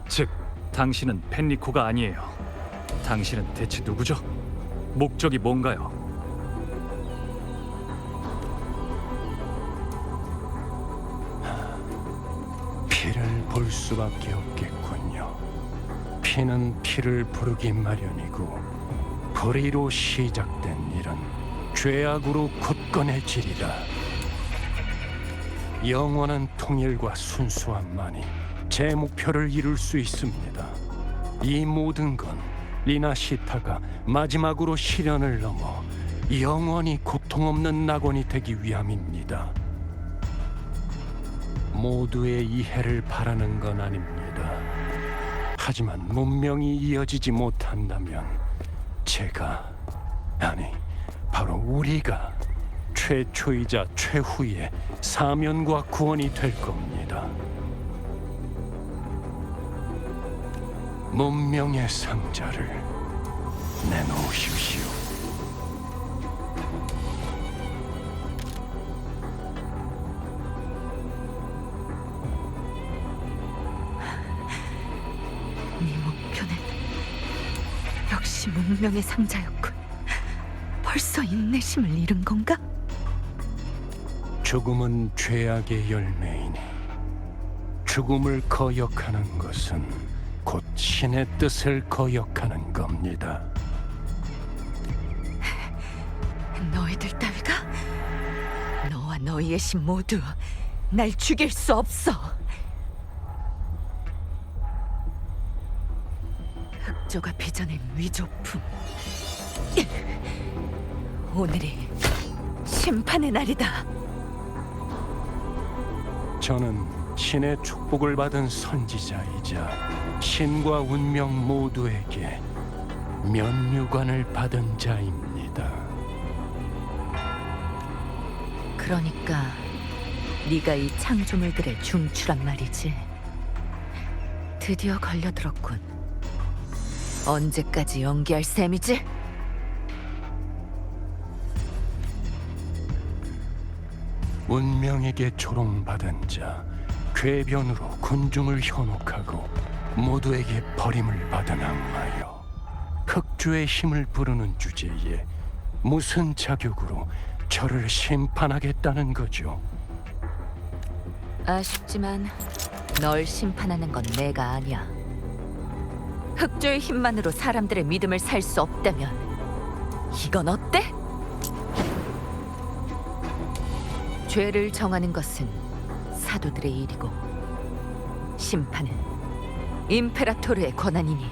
즉, 당신은 펜리코가 아니에요. 당신은 대체 누구죠? 목적이 뭔가요? 피를 볼 수밖에 없겠군요. 피는 피를 부르기 마련이고 불의로 시작된 일은 죄악으로 굳건해지리라. 영원한 통일과 순수함만이 제 목표를 이룰 수 있습니다. 이 모든 건 리나시타가 마지막으로 시련을 넘어 영원히 고통 없는 낙원이 되기 위함입니다. 모두의 이해를 바라는 건 아닙니다. 하지만 문명이 이어지지 못한다면 제가, 아니 바로 우리가 최초이자 최후의 사면과 구원이 될 겁니다. 문명의 상자를 내놓으십시오. 네 목표는 역시 문명의 상자였군. 벌써 인내심을 잃은 건가? 죽음은 죄악의 열매이니 죽음을 거역하는 것은 곧 신의 뜻을 거역하는 겁니다. 너희들 따위가 너와 너희의 신 모두 날 죽일 수 없어. 흑조가 빚어낸 위조품. 오늘이 심판의 날이다. 저는 신의 축복을 받은 선지자이자 신과 운명 모두에게 면류관을 받은 자입니다. 그러니까 네가 이 창조물들의 중추란 말이지. 드디어 걸려들었군. 언제까지 연기할 셈이지? 운명에게 조롱받은 자, 궤변으로 군중을 현혹하고 모두에게 버림을 받은 악마여, 흑주의 힘을 부르는 주제에 무슨 자격으로 저를 심판하겠다는 거죠? 아쉽지만 널 심판하는 건 내가 아니야. 흑조의 힘만으로 사람들의 믿음을 살 수 없다면 이건 어때? 죄를 정하는 것은 사도들의 일이고 심판은 임페라토르의 권한이니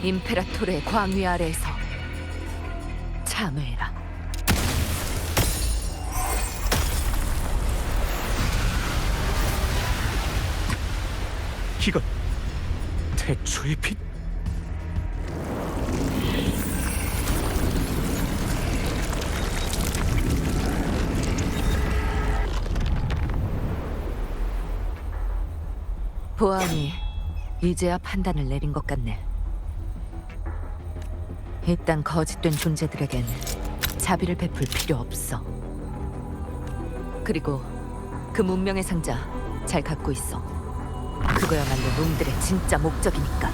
임페라토르의 광위 아래에서 참회해라. 이건 태초의 빛. 보아하니 이제야 판단을 내린 것 같네. 이딴 거짓된 존재들에겐 자비를 베풀 필요 없어. 그리고 그 문명의 상자 잘 갖고 있어. 그거야말로 놈들의 진짜 목적이니까.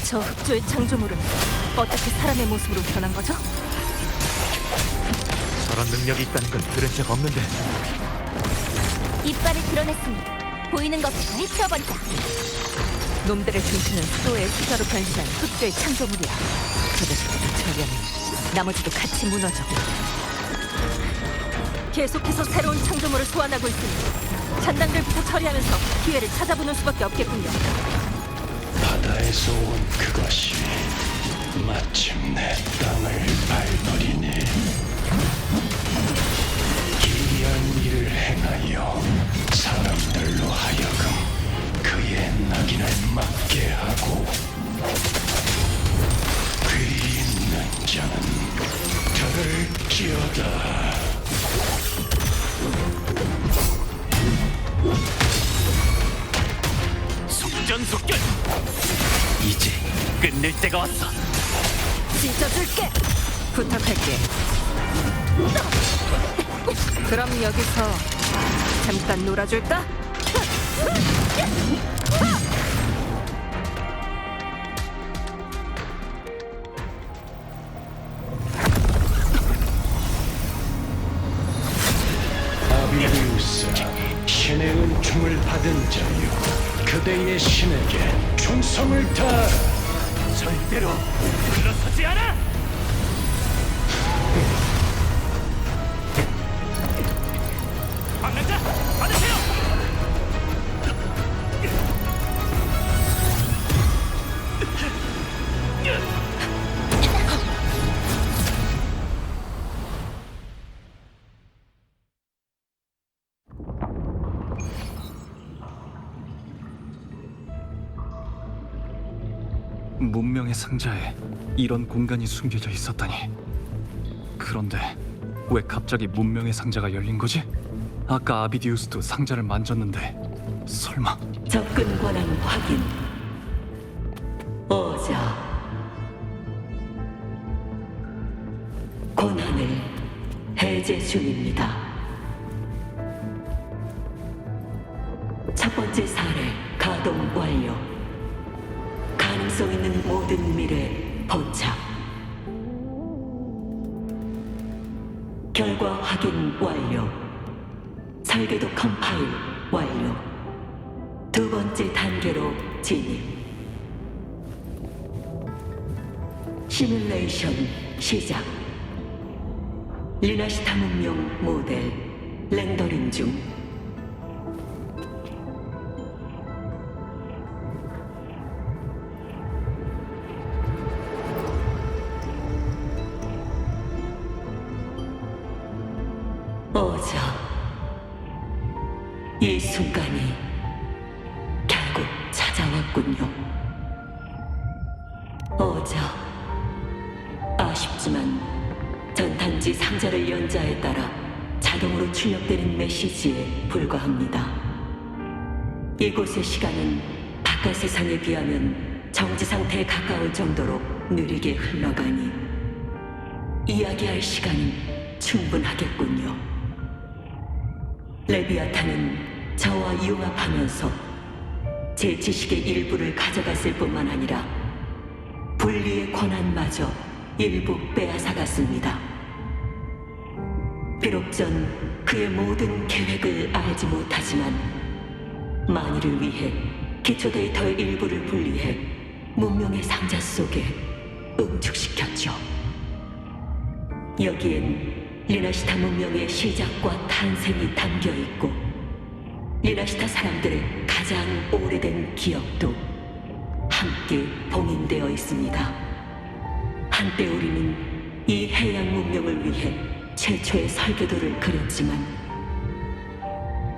저 흑조의 창조물은 어떻게 사람의 모습으로 변한 거죠? 저런 능력이 있다는 건 들은 적 없는데. 이빨을 드러냈으니 보이는 것부터 해치워버리자. 놈들의 중심은 수도의 수자로 변신한 흑조의 창조물이야. 그 자식들을 처리하면 나머지도 같이 무너져. 계속해서 새로운 창조물을 소환하고 있으니 잔당들부터 처리하면서 기회를 찾아보는 수밖에 없겠군요. 바다에서 온 그것이 마침내 땅을 밟으리니 기이한 일을 행하여 사람들로 하여금 그의 낙인을 맞게 하고 귀 있는 자는 들을지어다. 속전 연속결! 이제 끝낼 때가 왔어. 찢어줄게. 부탁할게. 그럼 여기서 잠깐 놀아줄까? 아비리우스, 신의 은총을 받은 자여, 그대의 신에게 충성을 다하라. 절대로 물러서지 않아. 방랑자 받으세요. 문명의 상자에 이런 공간이 숨겨져 있었다니. 그런데 왜 갑자기 문명의 상자가 열린 거지? 아까 아비디우스도 상자를 만졌는데 설마. 접근 권한 확인. 어자. 권한을 해제 중입니다. 첫 번째 사례 가동 완료. 가능성 있는 모든 미래 포착. 결과 확인 완료. 설계도 컴파일 완료. 두 번째 단계로 진입. 시뮬레이션 시작. 리나시타 문명 모델 렌더링 중. 어자, 이 순간이 결국 찾아왔군요. 어자, 아쉽지만 전단지 상자를 연 자에 따라 자동으로 출력되는 메시지에 불과합니다. 이곳의 시간은 바깥 세상에 비하면 정지 상태에 가까울 정도로 느리게 흘러가니 이야기할 시간은 충분하겠군요. 레비아탄은 저와 융합하면서 제 지식의 일부를 가져갔을 뿐만 아니라 분리의 권한마저 일부 빼앗아갔습니다. 비록 전 그의 모든 계획을 알지 못하지만 만일을 위해 기초 데이터의 일부를 분리해 문명의 상자 속에 응축시켰죠. 여기엔 리나시타 문명의 시작과 탄생이 담겨 있고 리나시타 사람들의 가장 오래된 기억도 함께 봉인되어 있습니다. 한때 우리는 이 해양 문명을 위해 최초의 설계도를 그렸지만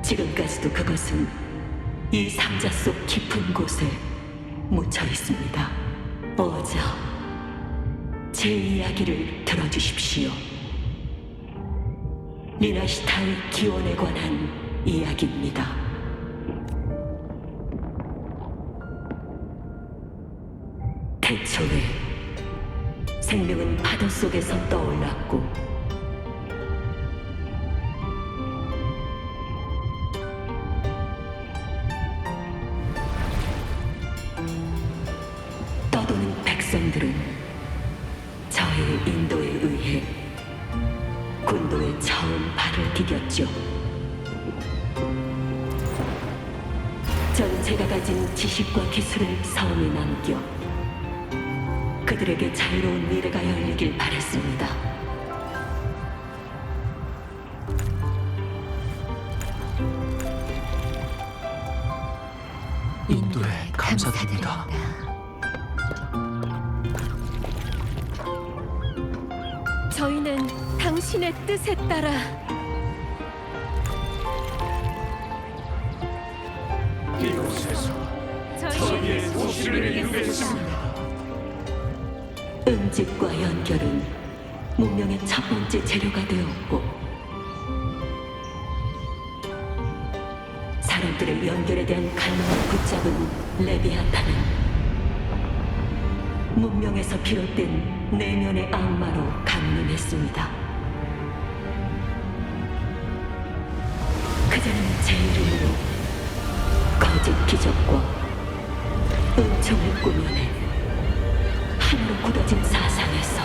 지금까지도 그것은 이 상자 속 깊은 곳에 묻혀 있습니다. 어자, 제 이야기를 들어주십시오. 리나시타의 기원에 관한 이야기입니다. 태초에 생명은 파도 속에서 떠올랐고 떠도는 백성들은 저의 인도에 의해 군도에 처음 발을 디뎠죠. 전 제가 가진 지식과 기술을 섬에 남겨 그들에게 자유로운 미래가 열리길 바랬습니다. 인도에 감사드립니다. 저희는 당신의 뜻에 따라 이곳에서 저희의 도시를 이루겠습니다. 음직과 연결은 문명의 첫 번째 재료가 되었고 사람 사람들의 연결에 대한 갈망을 붙잡은 레비아탄은 문명에서 비롯된 내면의 악마로 강림했습니다. 그자는 제 이름으로 거짓 기적과 은총을 꾸며내 하나로 굳어진 사상에서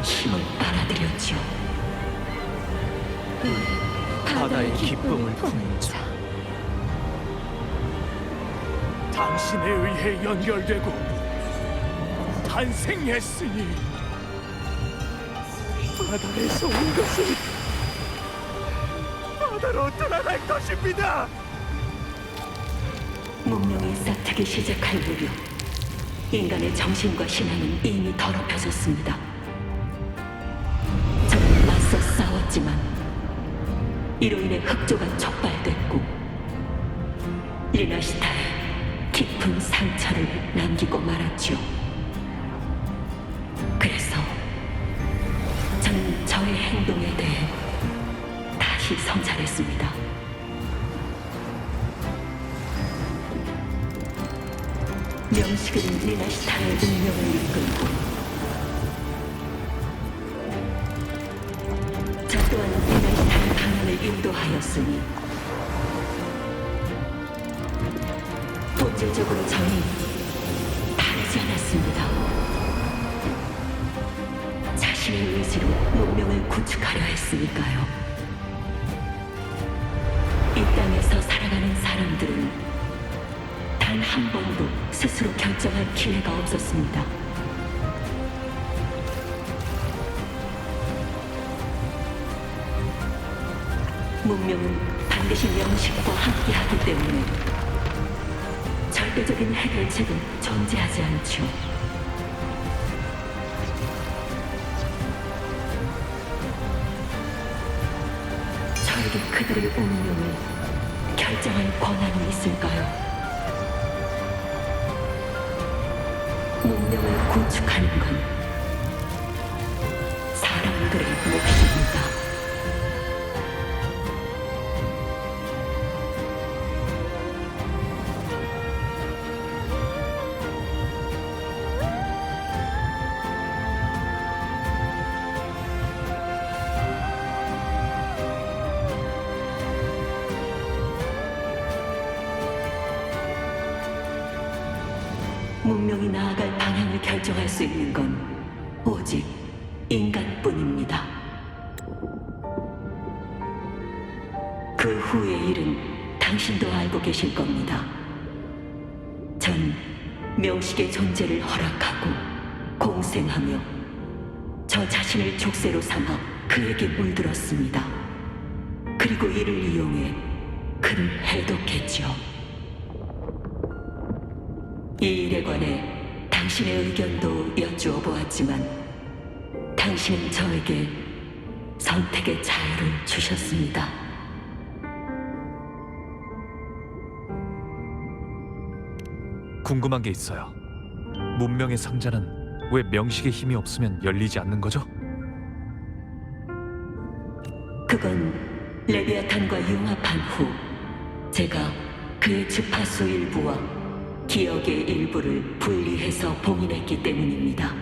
힘을 빨아들였죠. 바다의 기쁨을 품는 자. 당신에 의해 연결되고 탄생했으니 바다에서 온 것은 바다로 돌아갈 것입니다. 문명이 싹트기 시작할 무렵 인간의 정신과 신앙은 이미 더럽혀졌습니다. 저는 맞서 싸웠지만 이로 인해 흑조가 촉발됐고 리나시타에 깊은 상처를 남기고 말았죠. 그래서 저는 저의 행동에 대해 다시 성찰했습니다. 명식은 리나시타의 운명을 이끌고 저 또한 리나시타의 방향을 인도하였으니 본질적으로 저희 다르지 않았습니다. 자신의 의지로 문명을 구축하려 했으니까요. 이 땅에서 살아가는 사람들은 단 한 번도 스스로 결정할 기회가 없었습니다. 문명은 반드시 명식과 함께하기 때문에 절대적인 해결책은 존재하지 않죠. 저에게 그들의 운명을 결정할 권한이 있을까요? 문명을 구축하는 건 사람들의 몫입니다. 문명이 나아갈 방향을 결정할 수 있는 건 오직 인간뿐입니다. 그 후의 일은 당신도 알고 계실 겁니다. 전 명식의 존재를 허락하고 공생하며 저 자신을 족쇄로 삼아 그에게 물들었습니다. 그리고 이를 이용해 그를 해독했죠. 이 일에 관해 당신의 의견도 여쭈어 보았지만 당신은 저에게 선택의 자유를 주셨습니다. 궁금한 게 있어요. 문명의 상자는 왜 명식의 힘이 없으면 열리지 않는 거죠? 그건 레비아탄과 융합한 후 제가 그의 주파수 일부와 기억의 일부를 분리해서 봉인했기 때문입니다.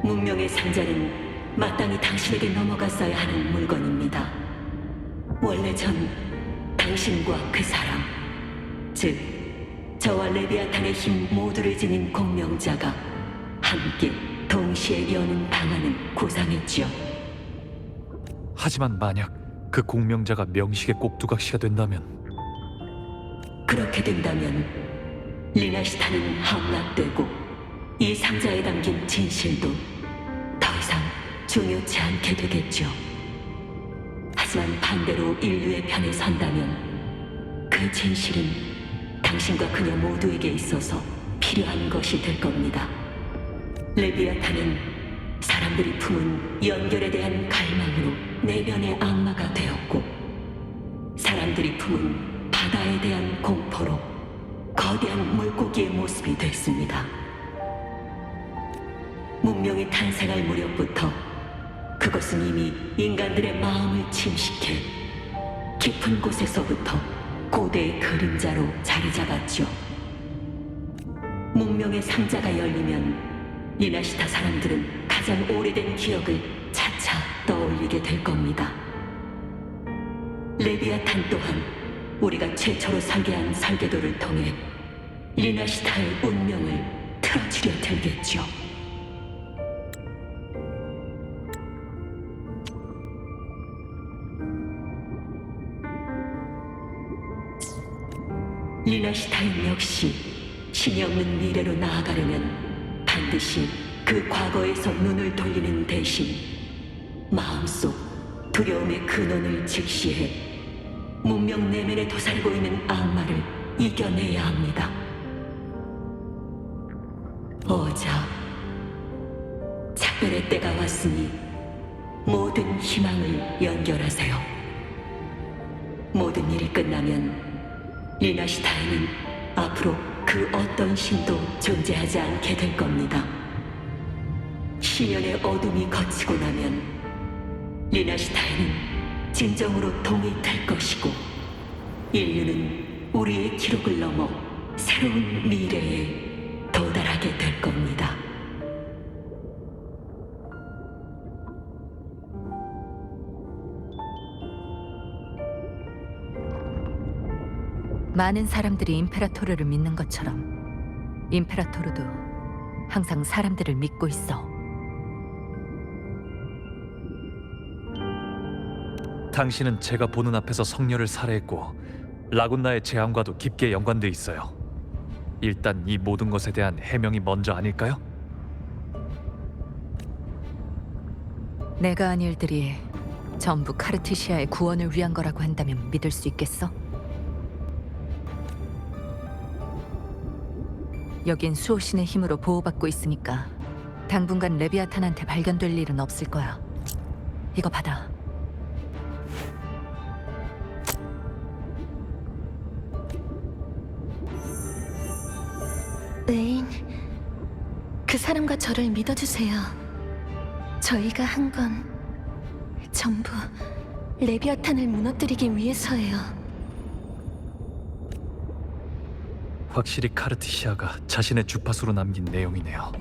문명의 상자는 마땅히 당신에게 넘어갔어야 하는 물건입니다. 원래 전 당신과 그 사람, 즉 저와 레비아탄의 힘 모두를 지닌 공명자가 함께 동시에 여는 방안을 구상했지요. 하지만 만약 그 공명자가 명식의 꼭두각시가 된다면 그렇게 된다면 리나시타는 함락되고 이 상자에 담긴 진실도 더 이상 중요치 않게 되겠죠. 하지만 반대로 인류의 편에 선다면 그 진실은 당신과 그녀 모두에게 있어서 필요한 것이 될 겁니다. 레비아탄은 사람들이 품은 연결에 대한 갈망으로 내면의 악마가 되었고 사람들이 품은 바다에 대한 공포로 거대한 물고기 모습이 됐습니다. 문명이 탄생할 무렵부터 그것은 이미 인간들의 마음을 침식해 깊은 곳에서부터 고대의 그림자로 자리 잡았죠. 문명의 상자가 열리면 리나시타 사람들은 가장 오래된 기억을 차차 떠올리게 될 겁니다. 레비아탄 또한 우리가 최초로 설계한 설계도를 통해 리나시타의 운명을 틀어주려 들겠죠. 리나시타인 역시 신이 없는 미래로 나아가려면 반드시 그 과거에서 눈을 돌리는 대신 마음속 두려움의 근원을 직시해 문명 내면에 도사리고 있는 악마를 이겨내야 합니다. 어자, 작별의 때가 왔으니 모든 희망을 연결하세요. 모든 일이 끝나면 리나시타에는 앞으로 그 어떤 신도 존재하지 않게 될 겁니다. 시련의 어둠이 거치고 나면 리나시타에는 진정으로 통일될 것이고 인류는 우리의 기록을 넘어 새로운 미래에 도달하게 될 겁니다. 많은 사람들이 임페라토르를 믿는 것처럼 임페라토르도 항상 사람들을 믿고 있어. 당신은 제가 보는 앞에서 성녀를 살해했고 라군나의 재앙과도 깊게 연관돼 있어요. 일단 이 모든 것에 대한 해명이 먼저 아닐까요? 내가 한 일들이 전부 카르티시아의 구원을 위한 거라고 한다면 믿을 수 있겠어? 여긴 수호신의 힘으로 보호받고 있으니까 당분간 레비아탄한테 발견될 일은 없을 거야. 이거 받아. 레인, 그 사람과 저를 믿어주세요. 저희가 한 건 전부 레비아탄을 무너뜨리기 위해서예요. 확실히 카르티시아가 자신의 주파수로 남긴 내용이네요.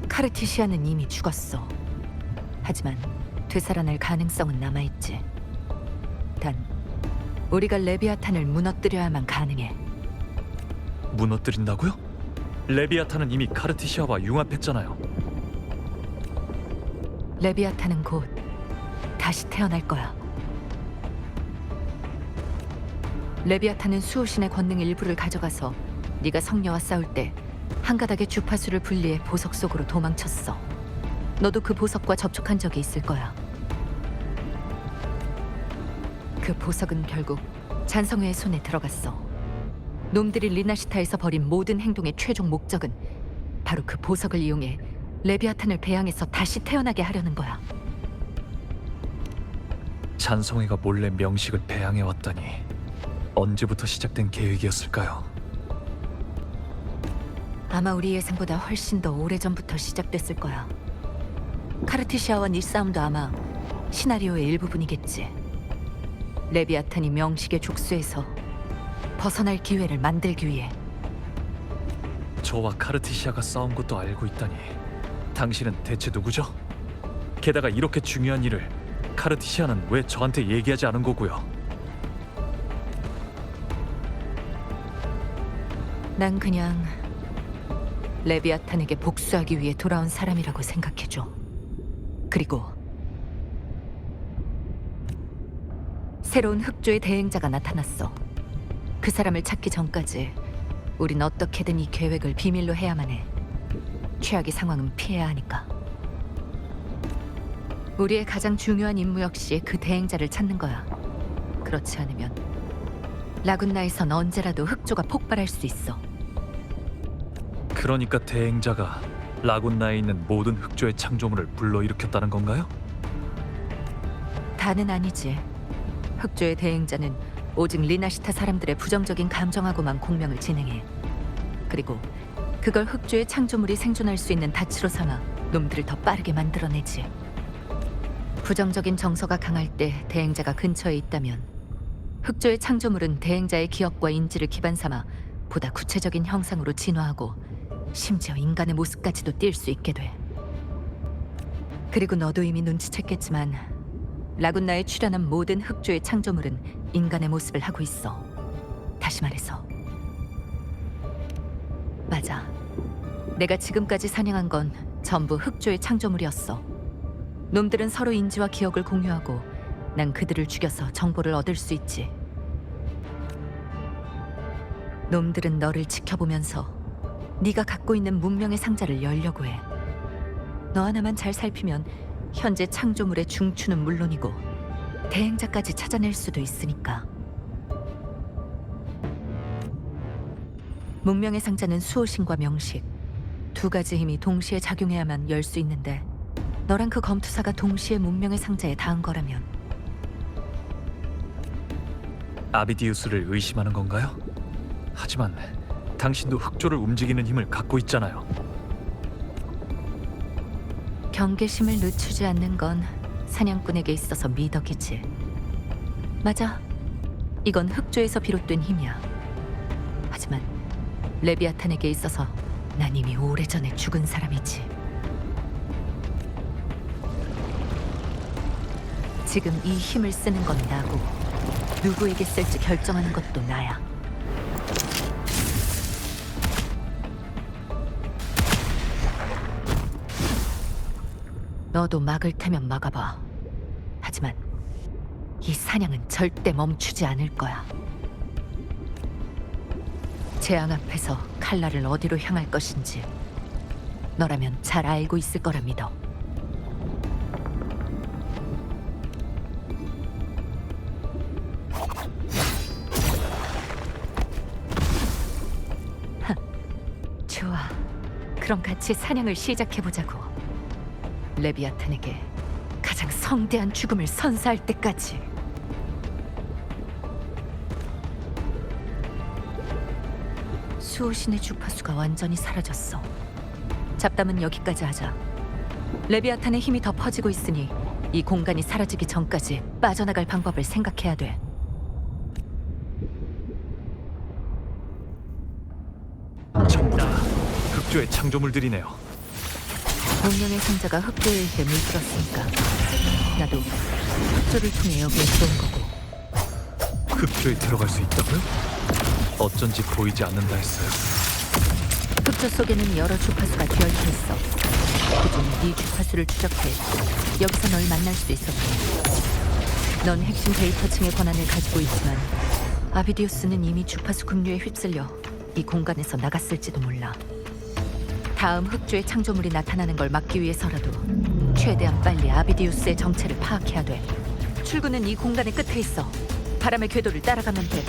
카르티시아는 이미 죽었어. 하지만 되살아날 가능성은 남아있지. 단, 우리가 레비아탄을 무너뜨려야만 가능해. 무너뜨린다고요? 레비아탄은 이미 카르티시아와 융합했잖아요. 레비아탄은 곧 다시 태어날 거야. 레비아탄은 수호신의 권능 일부를 가져가서 네가 성녀와 싸울 때 한 가닥의 주파수를 분리해 보석 속으로 도망쳤어. 너도 그 보석과 접촉한 적이 있을 거야. 그 보석은 결국 잔성회의 손에 들어갔어. 놈들이 리나시타에서 벌인 모든 행동의 최종 목적은 바로 그 보석을 이용해 레비아탄을 배양해서 다시 태어나게 하려는 거야. 잔성회가 몰래 명식을 배양해왔다니 언제부터 시작된 계획이었을까요? 아마 우리 예상보다 훨씬 더 오래전부터 시작됐을 거야. 카르티시아와 네 싸움도 아마 시나리오의 일부분이겠지. 레비아탄이 명식의 족수에서 벗어날 기회를 만들기 위해. 저와 카르티시아가 싸운 것도 알고 있다니 당신은 대체 누구죠? 게다가 이렇게 중요한 일을 카르티시아는 왜 저한테 얘기하지 않은 거고요? 난 그냥 레비아탄에게 복수하기 위해 돌아온 사람이라고 생각해줘. 그리고 새로운 흑조의 대행자가 나타났어. 그 사람을 찾기 전까지 우린 어떻게든 이 계획을 비밀로 해야만 해. 최악의 상황은 피해야 하니까. 우리의 가장 중요한 임무 역시 그 대행자를 찾는 거야. 그렇지 않으면 라군나에선 언제라도 흑조가 폭발할 수 있어. 그러니까 대행자가 라군나에 있는 모든 흑조의 창조물을 불러일으켰다는 건가요? 다는 아니지. 흑조의 대행자는 오직 리나시타 사람들의 부정적인 감정하고만 공명을 진행해. 그리고 그걸 흑조의 창조물이 생존할 수 있는 닻으로 삼아 놈들을 더 빠르게 만들어내지. 부정적인 정서가 강할 때 대행자가 근처에 있다면 흑조의 창조물은 대행자의 기억과 인지를 기반 삼아 보다 구체적인 형상으로 진화하고 심지어 인간의 모습까지도 띌 수 있게 돼. 그리고 너도 이미 눈치챘겠지만 라군나에 출현한 모든 흑조의 창조물은 인간의 모습을 하고 있어. 다시 말해서 맞아. 내가 지금까지 사냥한 건 전부 흑조의 창조물이었어. 놈들은 서로 인지와 기억을 공유하고 난 그들을 죽여서 정보를 얻을 수 있지. 놈들은 너를 지켜보면서 네가 갖고 있는 문명의 상자를 열려고 해. 너 하나만 잘 살피면 현재 창조물의 중추는 물론이고 대행자까지 찾아낼 수도 있으니까. 문명의 상자는 수호신과 명식, 두 가지 힘이 동시에 작용해야만 열 수 있는데 너랑 그 검투사가 동시에 문명의 상자에 닿은 거라면. 아비디우스를 의심하는 건가요? 하지만 당신도 흑조를 움직이는 힘을 갖고 있잖아요. 경계심을 늦추지 않는 건 사냥꾼에게 있어서 미덕이지. 맞아. 이건 흑조에서 비롯된 힘이야. 하지만 레비아탄에게 있어서 난 이미 오래전에 죽은 사람이지. 지금 이 힘을 쓰는 건 나고 누구에게 쓸지 결정하는 것도 나야. 너도 막을 테면 막아봐. 하지만 이 사냥은 절대 멈추지 않을 거야. 재앙 앞에서 칼날을 어디로 향할 것인지 너라면 잘 알고 있을 거라 믿어. 좋아. 그럼 같이 사냥을 시작해보자고. 레비아탄에게 가장 성대한 죽음을 선사할 때까지. 수호신의 주파수가 완전히 사라졌어. 잡담은 여기까지 하자. 레비아탄의 힘이 더 퍼지고 있으니 이 공간이 사라지기 전까지 빠져나갈 방법을 생각해야 돼. 전부 다 흑조의 창조물들이네요. 운명의 상자가 흑조에 의해 물들었으니까 나도 흑조를 통해 여기에 들어온 거고. 흑조에 들어갈 수 있다고요? 어쩐지 보이지 않는다 했어요. 흑조 속에는 여러 주파수가 비어있어 있어. 그중 네 주파수를 추적해 여기서 널 만날 수 있었고. 넌 핵심 데이터층의 권한을 가지고 있지만 아비디우스는 이미 주파수 급류에 휩쓸려 이 공간에서 나갔을지도 몰라. 다음 흑조의 창조물이 나타나는 걸 막기 위해서라도 최대한 빨리 아비디우스의 정체를 파악해야 돼. 출구는 이 공간의 끝에 있어. 바람의 궤도를 따라가면 돼.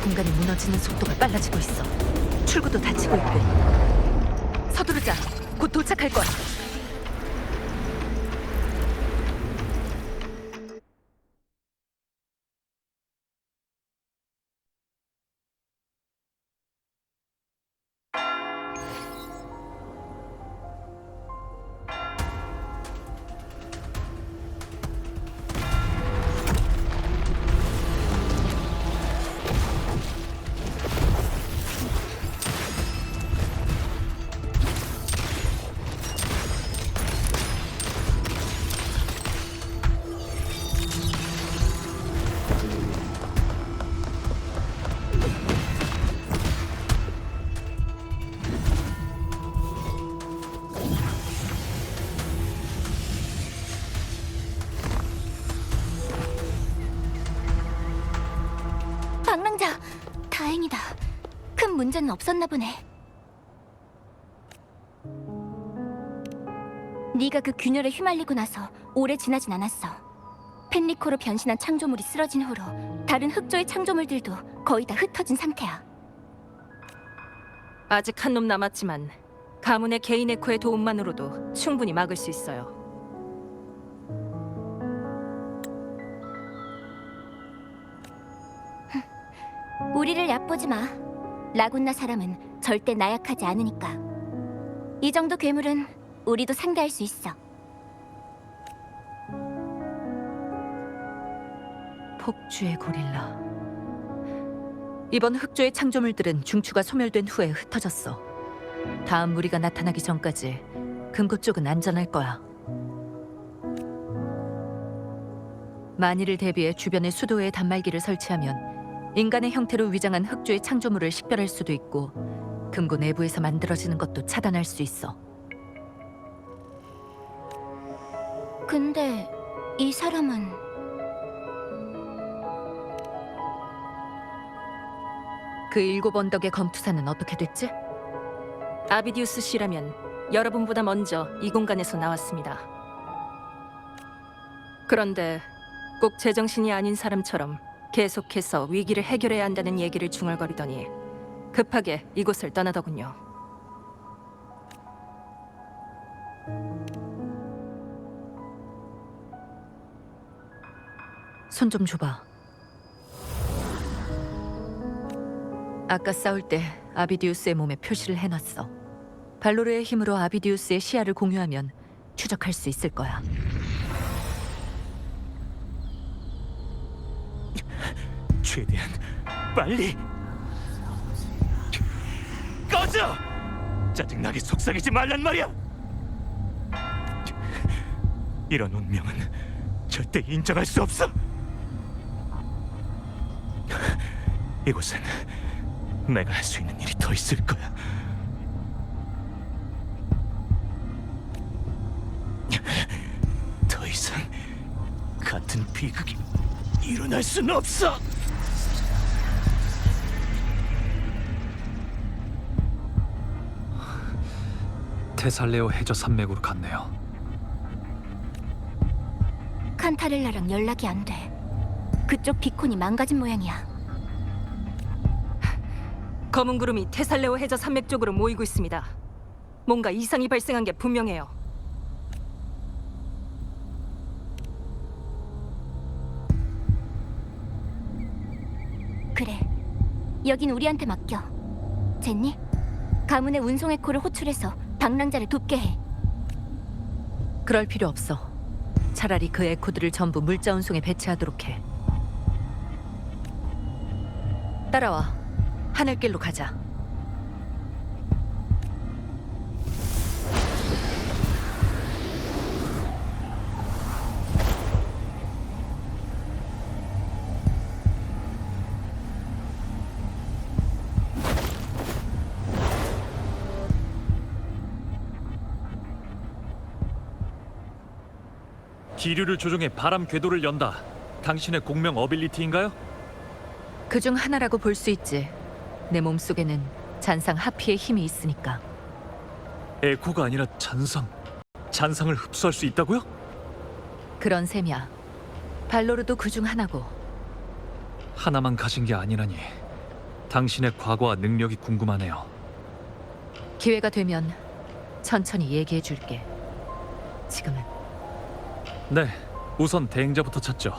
공간이 무너지는 속도가 빨라지고 있어. 출구도 닫히고 있고. 서두르자. 곧 도착할 거야. 다행이다. 큰 문제는 없었나 보네. 네가 그 균열에 휘말리고 나서 오래 지나진 않았어. 펜리코로 변신한 창조물이 쓰러진 후로 다른 흑조의 창조물들도 거의 다 흩어진 상태야. 아직 한 놈 남았지만 가문의 개인 에코의 도움만으로도 충분히 막을 수 있어요. 우리를 얕보지 마. 라군나 사람은 절대 나약하지 않으니까. 이 정도 괴물은 우리도 상대할 수 있어. 폭주의 고릴라. 이번 흑조의 창조물들은 중추가 소멸된 후에 흩어졌어. 다음 무리가 나타나기 전까지 금고 쪽은 안전할 거야. 만일을 대비해 주변에 수도에 단말기를 설치하면 인간의 형태로 위장한 흑조의 창조물을 식별할 수도 있고 금고 내부에서 만들어지는 것도 차단할 수 있어. 근데 이 사람은 그 7 언덕의 검투사는 어떻게 됐지? 아비디우스 씨라면 여러분보다 먼저 이 공간에서 나왔습니다. 그런데 꼭 제정신이 아닌 사람처럼 계속해서 위기를 해결해야 한다는 얘기를 중얼거리더니 급하게 이곳을 떠나더군요. 손 좀 줘봐. 아까 싸울 때 아비디우스의 몸에 표시를 해놨어. 발로르의 힘으로 아비디우스의 시야를 공유하면 추적할 수 있을 거야. 최대한 빨리 꺼져! 짜증나게 속삭이지 말란 말이야! 이런 운명은 절대 인정할 수 없어! 이곳은 내가 할 수 있는 일이 더 있을 거야. 더 이상 같은 비극이 일어날 수는 없어! 테살레오 해저 산맥으로 갔네요. 칸타렐라랑 연락이 안 돼. 그쪽 비콘이 망가진 모양이야. 검은 구름이 테살레오 해저 산맥 쪽으로 모이고 있습니다. 뭔가 이상이 발생한 게 분명해요. 그래, 여긴 우리한테 맡겨. 젠니, 가문의 운송 에코를 호출해서 방랑자를 돕게 해. 그럴 필요 없어. 차라리 그 에코들을 전부 물자 운송에 배치하도록 해. 따라와. 하늘길로 가자. 기류를 조종해 바람 궤도를 연다. 당신의 공명 어빌리티인가요? 그중 하나라고 볼 수 있지. 내 몸속에는 잔상 하피의 힘이 있으니까. 에코가 아니라 잔상. 잔상을 흡수할 수 있다고요? 그런 셈이야. 발로르도 그중 하나고. 하나만 가진 게 아니라니. 당신의 과거와 능력이 궁금하네요. 기회가 되면 천천히 얘기해 줄게. 지금은 네, 우선 대행자부터 찾죠.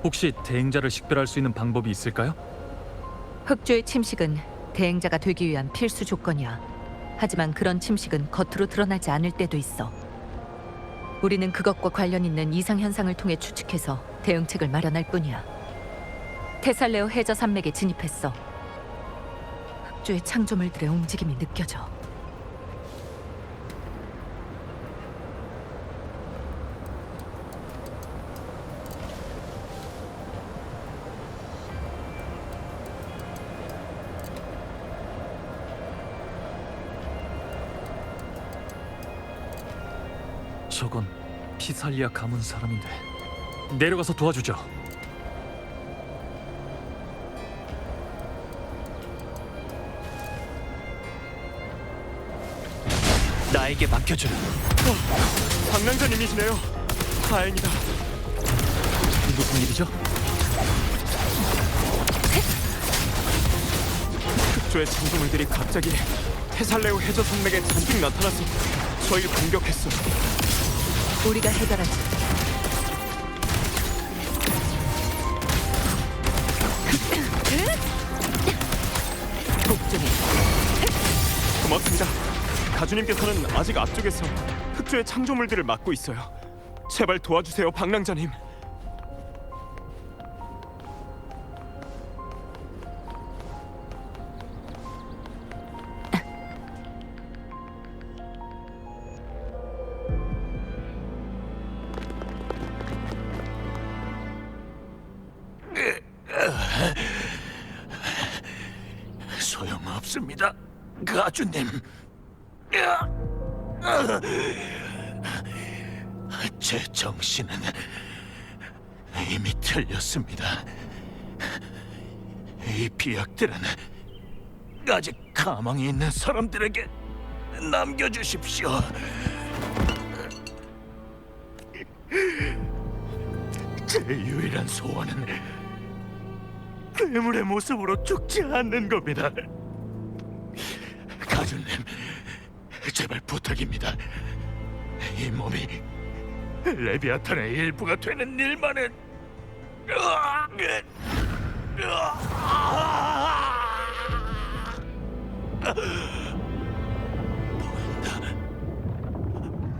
혹시 대행자를 식별할 수 있는 방법이 있을까요? 흑조의 침식은 대행자가 되기 위한 필수 조건이야. 하지만 그런 침식은 겉으로 드러나지 않을 때도 있어. 우리는 그것과 관련 있는 이상 현상을 통해 추측해서 대응책을 마련할 뿐이야. 테살레오 해저 산맥에 진입했어. 흑조의 창조물들의 움직임이 느껴져. 저건 피살리아 가문 사람인데. 내려가서 도와주죠. 나에게 맡겨줘. 방랑자님이시네요. 다행이다. 무슨 일이죠? 흑조의 창조물들이 갑자기 테살레오 해저 산맥에 잔뜩 나타나서 저희를 공격했어. 우리가 해결하지. 복종해. 고맙습니다. 가주님께서는 아직 앞쪽에서 흑조의 창조물들을 막고 있어요. 제발 도와주세요, 방랑자님. 소용없습니다, 가주님. 제 정신은 이미 틀렸습니다. 이 비약들은 아직 가망이 있는 사람들에게 남겨주십시오. 제 유일한 소원은 괴물의 모습으로 죽지 않는 겁니다. 가주님, 제발 부탁입니다. 이 몸이 레비아탄의 일부가 되는 일만은 보인다.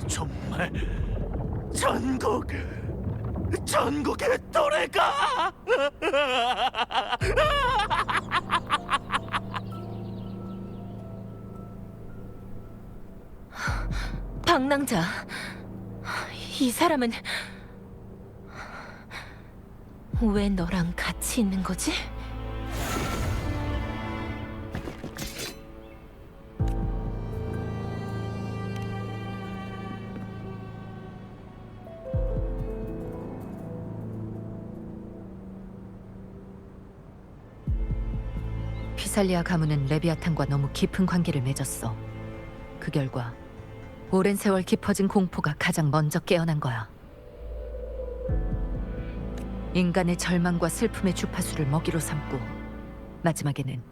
정말 전국의 도래가. 방랑자, 이 사람은 왜 너랑 같이 있는 거지? 피살리아 가문은 레비아탄과 너무 깊은 관계를 맺었어. 그 결과 오랜 세월 깊어진 공포가 가장 먼저 깨어난 거야. 인간의 절망과 슬픔의 주파수를 먹이로 삼고 마지막에는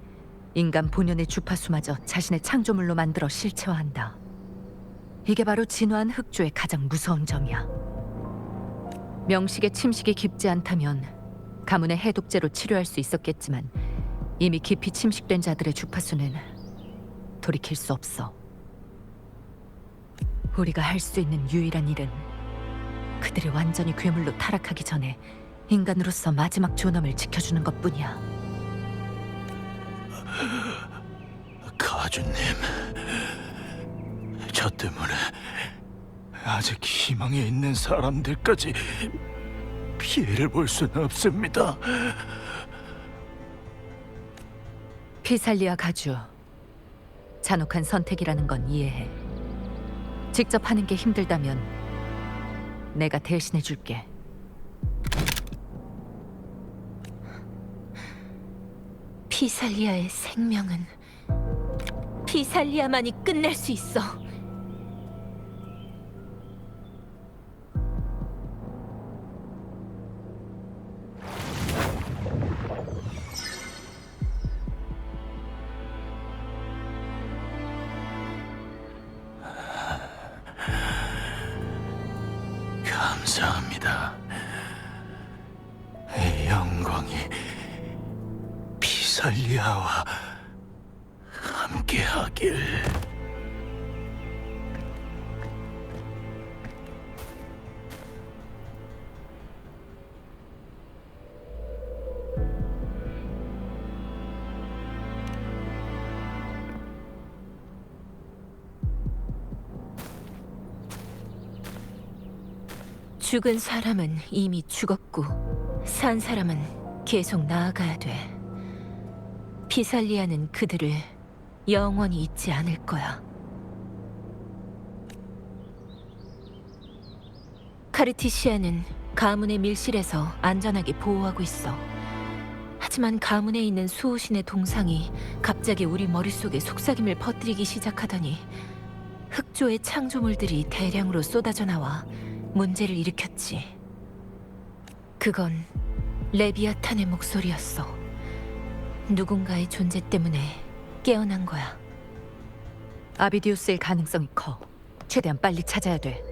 인간 본연의 주파수마저 자신의 창조물로 만들어 실체화한다. 이게 바로 진화한 흑조의 가장 무서운 점이야. 명식의 침식이 깊지 않다면 가문의 해독제로 치료할 수 있었겠지만 이미 깊이 침식된 자들의 주파수는 돌이킬 수 없어. 우리가 할 수 있는 유일한 일은 그들이 완전히 괴물로 타락하기 전에 인간으로서 마지막 존엄을 지켜주는 것뿐이야. 가주님, 저 때문에 아직 희망이 있는 사람들까지 피해를 볼 수는 없습니다. 피살리아 가주, 잔혹한 선택이라는 건 이해해. 직접 하는 게 힘들다면 내가 대신해 줄게. 피살리아의 생명은 피살리아만이 끝낼 수 있어. 감사합니다. 이 영광이 피살리아와 함께하길. 죽은 사람은 이미 죽었고 산 사람은 계속 나아가야 돼. 피살리아는 그들을 영원히 잊지 않을 거야. 카르티시아는 가문의 밀실에서 안전하게 보호하고 있어. 하지만 가문에 있는 수호신의 동상이 갑자기 우리 머릿속에 속삭임을 퍼뜨리기 시작하더니 흑조의 창조물들이 대량으로 쏟아져 나와 문제를 일으켰지. 그건 레비아탄의 목소리였어. 누군가의 존재 때문에 깨어난 거야. 아비디우스일 가능성이 커. 최대한 빨리 찾아야 돼.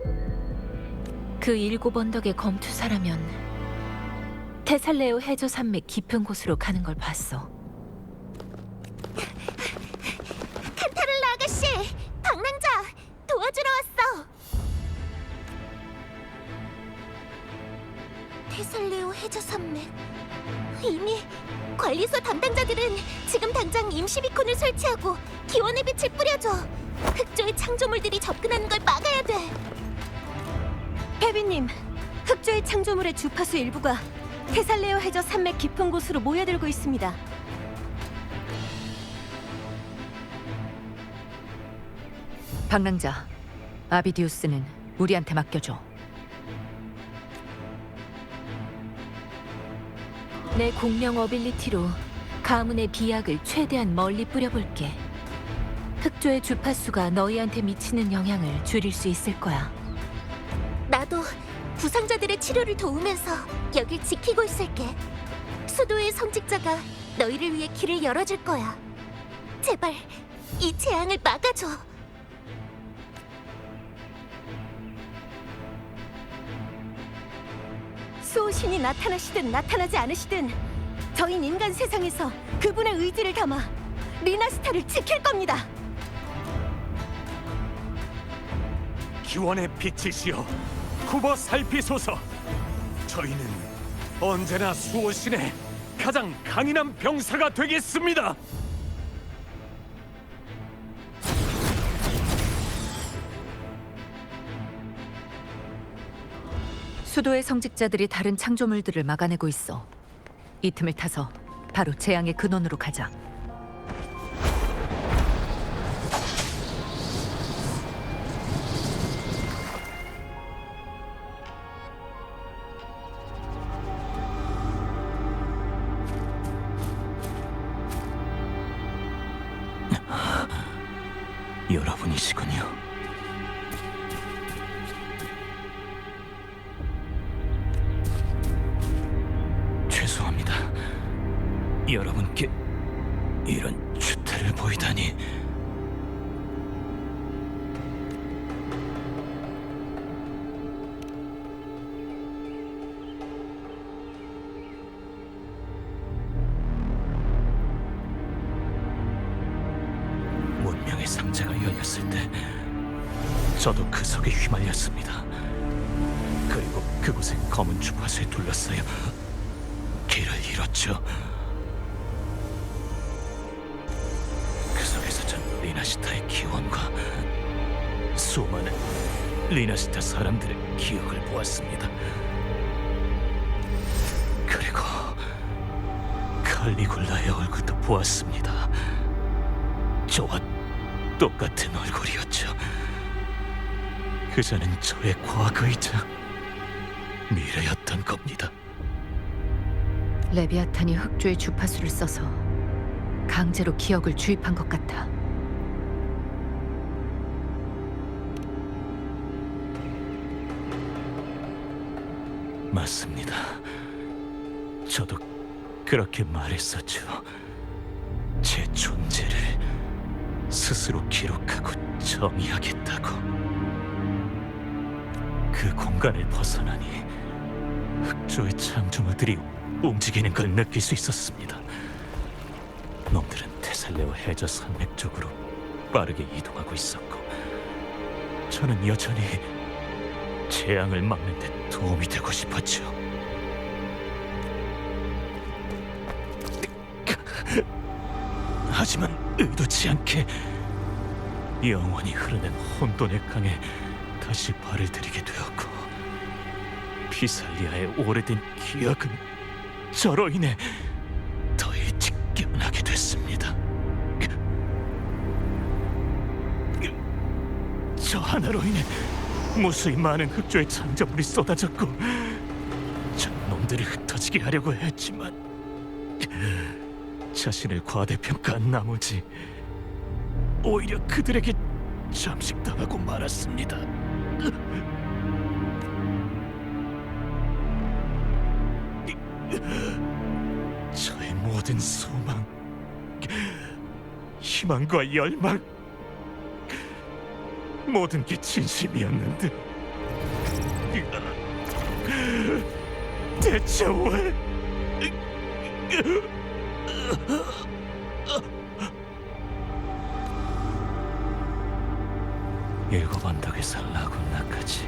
그 7 언덕의 검투사라면 테살레오 해저 산맥 깊은 곳으로 가는 걸 봤어. 칸타를라 아가씨, 방랑자 도와주러 왔어. 테살레오 해저 산맥. 이미 관리소 담당자들은 지금 당장 임시 비콘을 설치하고 기원의 빛을 뿌려줘. 흑조의 창조물들이 접근하는 걸 막아야 돼. 케빈님, 흑조의 창조물의 주파수 일부가 테살레오 해저 산맥 깊은 곳으로 모여들고 있습니다. 방랑자, 아비디우스는 우리한테 맡겨줘. 내 공명 어빌리티로 가문의 비약을 최대한 멀리 뿌려볼게. 흑조의 주파수가 너희한테 미치는 영향을 줄일 수 있을 거야. 나도 부상자들의 치료를 도우면서 여길 지키고 있을게. 수도의 성직자가 너희를 위해 길을 열어줄 거야. 제발 이 재앙을 막아줘. 수호신이 나타나시든 나타나지 않으시든 저희는 인간 세상에서 그분의 의지를 담아 리나스타를 지킬 겁니다. 기원의 빛이시여, 굽어 살피소서. 저희는 언제나 수호신의 가장 강인한 병사가 되겠습니다. 수도의 성직자들이 다른 창조물들을 막아내고 있어. 이 틈을 타서 바로 재앙의 근원으로 가자. 여러분이시군요. 죄송합니다. 여러분께 이런 추태를 보이다니. 문명의 상자가 열렸을 때 저도 그 속에 휘말렸습니다. 그리고 그곳에 검은 주파수에 둘러싸여 길을 잃었죠. 그 속에서 전 리나시타의 기원과 수많은 리나시타 사람들의 기억을 보았습니다. 그리고 칼리굴라의 얼굴도 보았습니다. 저와 똑같은 얼굴이었죠. 그자는 저의 과거이자 미래였던 겁니다. 레비아탄이 흑조의 주파수를 써서 강제로 기억을 주입한 것 같아. 맞습니다. 저도 그렇게 말했었죠. 제 존재를 스스로 기록하고 정의하겠다고. 그 공간을 벗어나니 흑조의 창조물들이 움직이는 걸 느낄 수 있었습니다. 놈들은 테살레오 해저 산맥 쪽으로 빠르게 이동하고 있었고, 저는 여전히 재앙을 막는 데 도움이 되고 싶었죠. 하지만 의도치 않게 영원히 흐르는 혼돈의 강에 다시 발을 들이게 되었고, 피살리아의 오래된 기억은 저로 인해 더 일찍 깨어나게 됐습니다. 저 하나로 인해 무수히 많은 흑조의 창조물이 쏟아졌고, 전 놈들을 흩어지게 하려고 했지만 자신을 과대평가한 나머지 오히려 그들에게 잠식당하고 말았습니다. 저의 모든 소망, 희망과 열망, 모든 게 진심이었는데 대체 왜? 일곱 언덕에서 라군나까지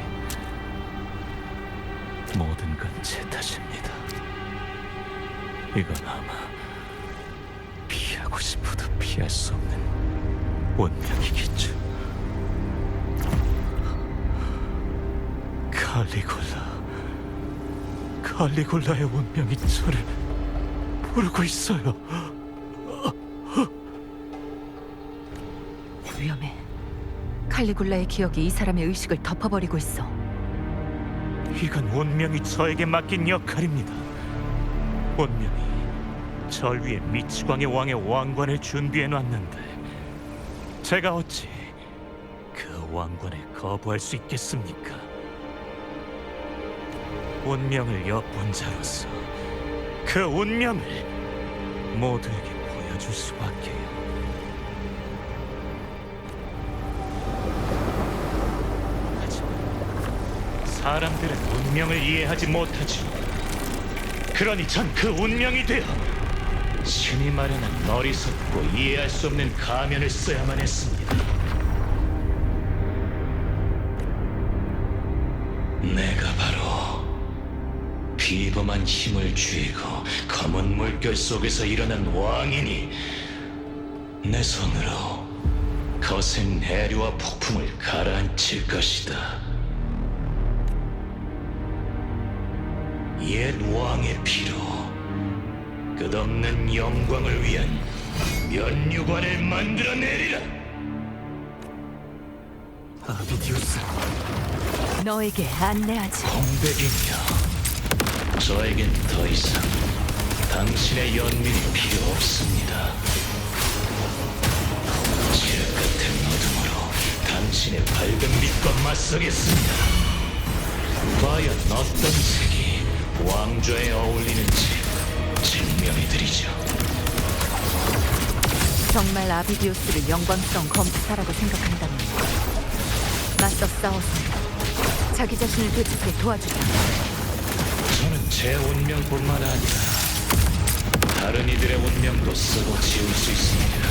모든 건 제 탓입니다. 이건 아마 피하고 싶어도 피할 수 없는 운명이겠죠. 칼리굴라의 운명이 저를 부르고 있어요. 위험해. 칼리굴라의 기억이 이 사람의 의식을 덮어버리고 있어. 이건 운명이 저에게 맡긴 역할입니다. 운명이 절 위에 미치광의 왕의 왕관을 준비해 놨는데 제가 어찌 그 왕관에 거부할 수 있겠습니까? 운명을 엿본 자로서 그 운명을 모두에게 보여줄 수밖에요. 하지만 사람들은 운명을 이해하지 못하지. 그러니 전 그 운명이 되어 신이 마련한 어리석고 이해할 수 없는 가면을 써야만 했습니다. 내가 바로 비범한 힘을 쥐고 검은 물결 속에서 일어난 왕이니 내 손으로 거센 해류와 폭풍을 가라앉힐 것이다. 옛 왕의 피로 끝없는 영광을 위한 면류관을 만들어내리라. 아비디우스, 너에게 안내하지. 공백이며 저에겐 더 이상 당신의 연민이 필요 없습니다. 질 끝의 어둠으로 당신의 밝은 빛과 맞서겠습니다. 과연 어떤 색이 왕좌에 어울리는지 증명해드리죠. 정말 아비디우스를 영광스러운 검투사라고 생각한다면 맞서 싸워서 자기 자신을 되찾게 도와주자. 저는 제 운명뿐만 아니라 다른 이들의 운명도 쓰고 지울 수 있습니다.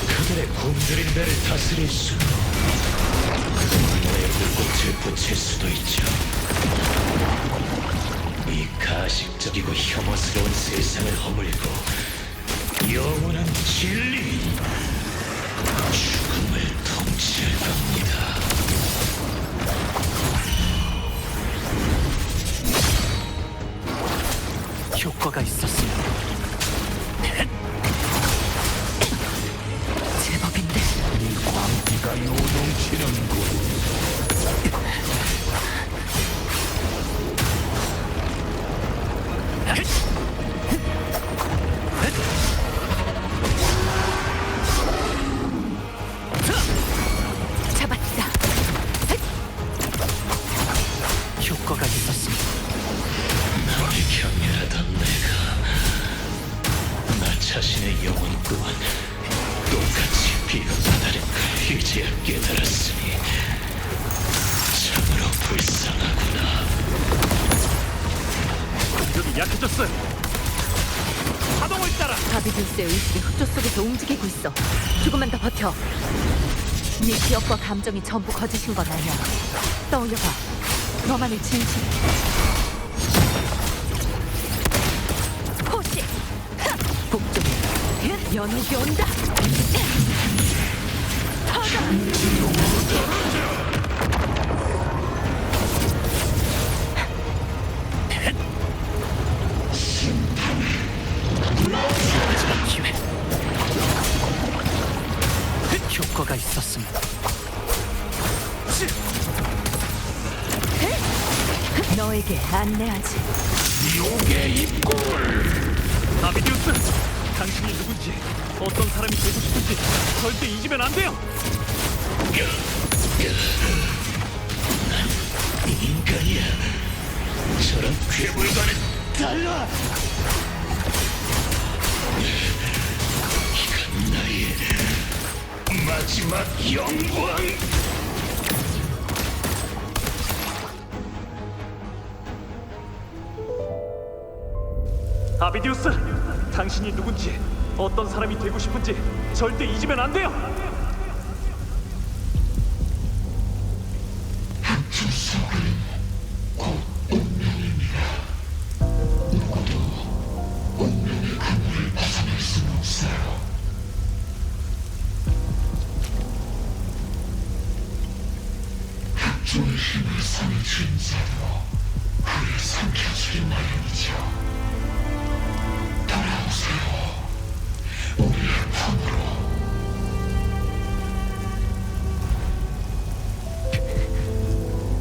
그들의 굶주린 배를 다스릴 수도, 분노의 불꽃을 붙일 수도 있죠. 이 가식적이고 혐오스러운 세상을 허물고 영원한 진리, 죽음을 통치할 겁니다. 효과가 있었습니다. 제법인데. 이 광기가 요동치는군. 잡았다. 효과가 있었습니다. 너를 경멸하던 내가 나 자신의 영혼 또한 똑같이 비겁하다는 걸 이제야 깨달았으니 참으로 불쌍하구나. 공격이 약해졌어요. 파동을 따라. 아비디우스의 의식이 흑조 속에서 움직이고 있어. 조금만 더 버텨. 네 기억과 감정이 전부 거짓인 건 아니야. 떠올려봐. 너만의 진실. 호시! 북쪽에 연옥이 온다. 마지막 기회. 효과가 있었습니다. 너에게 안내하지. 욕의 입골. 아비디우스, 당신이 누군지, 어떤 사람이 되고 싶은지 절대 잊으면 안 돼요. 인간이야. 저런 괴물과는 달라. 이건 나의 마지막 영광. 아비디우스, 당신이 누군지, 어떤 사람이 되고 싶은지 절대 잊으면 안 돼요.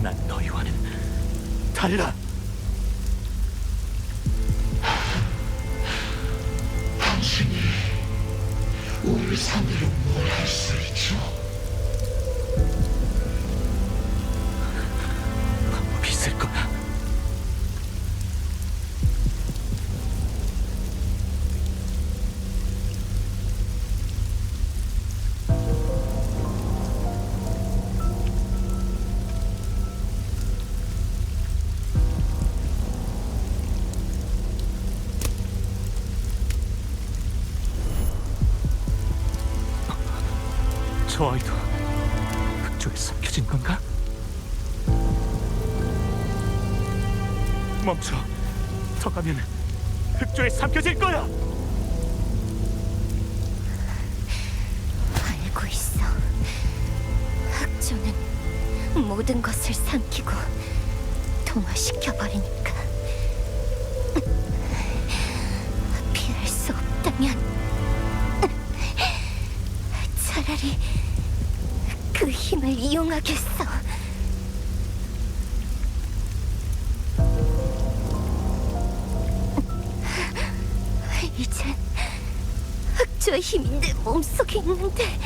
난 너희와는 달라. 당신이 우리 상대로 뭘 할 수 있죠? 방법이 있을 거야. 저 아이도 흑조에 삼켜진 건가? 멈춰. 더 가면 흑조에 삼켜질 거야. 알고 있어. 흑조는 모든 것을 삼키고 동화시켜버리니까. 피할 수 없다면 차라리 그 힘을 이용하겠어. 이젠 흑조의 힘이 내 몸속에 있는데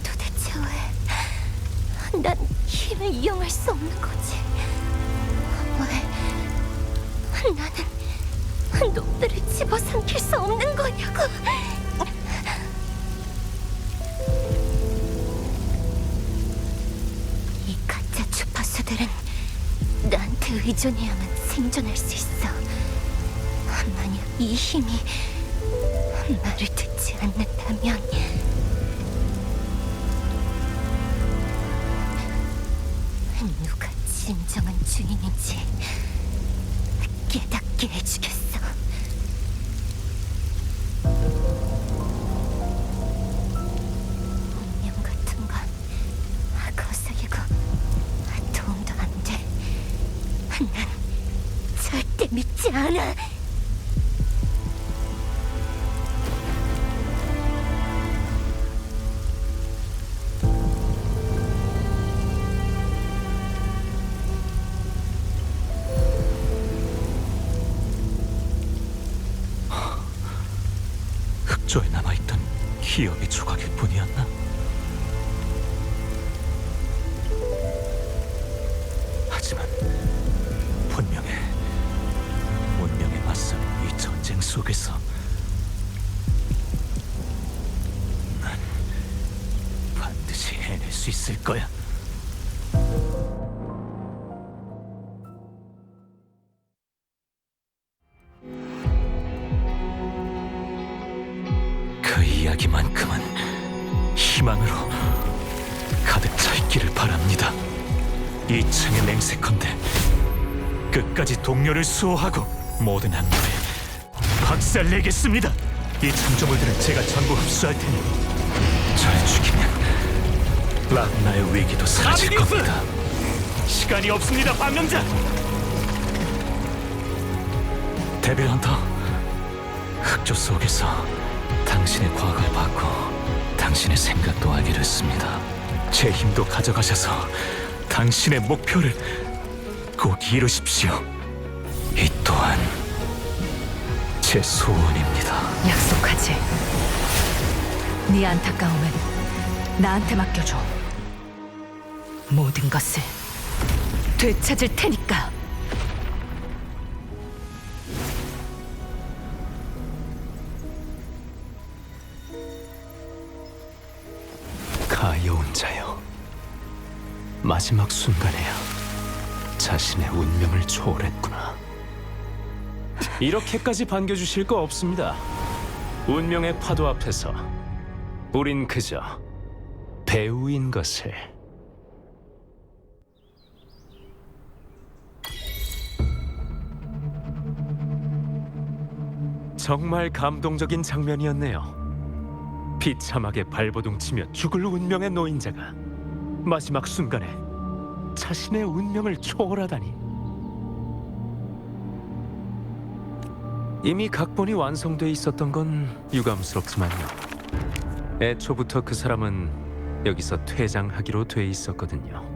도대체 왜 난 힘을 이용할 수 없는 거지? 왜 나는 놈들을 집어삼킬 수 없는 거냐고. 이 가짜 주파수들은 나한테 의존해야만 생존할 수 있어. 만약 이 힘이 말을 듣지 않는다면 누가 진정한 주인인지 깨닫게 해주겠어. 운명 같은 건 거슬리고 도움도 안 돼. 난 절대 믿지 않아. 흑조에 남아있던 기억의 조각일 뿐이었나? 하지만 운명에 맞서는 이 전쟁 속에서 난 반드시 해낼 수 있을 거야. 그 이야기만큼은 희망으로 가득 차 있기를 바랍니다. 이 창의 맹세컨대 끝까지 동료를 수호하고 모든 악물에 박살내겠습니다. 이 창조물들은 제가 전부 흡수할 테니 절 죽이면 라그나의 위기도 사라질 겁니다. 시간이 없습니다, 방명자. 데빌 헌터, 흑조 속에서 당신의 과거를 받고 당신의 생각도 알게 됐습니다. 제 힘도 가져가셔서 당신의 목표를 꼭 이루십시오. 이 또한 제 소원입니다. 약속하지. 네 안타까움은 나한테 맡겨줘. 모든 것을 되찾을 테니까. 가여운 자여, 마지막 순간에야 자신의 운명을 초월했구나. 이렇게까지 반겨주실 거 없습니다. 운명의 파도 앞에서 우린 그저 배우인 것을. 정말 감동적인 장면이었네요. 비참하게 발버둥치며 죽을 운명의 노인자가 마지막 순간에 자신의 운명을 초월하다니. 이미 각본이 완성돼 있었던 건 유감스럽지만요. 애초부터 그 사람은 여기서 퇴장하기로 돼 있었거든요.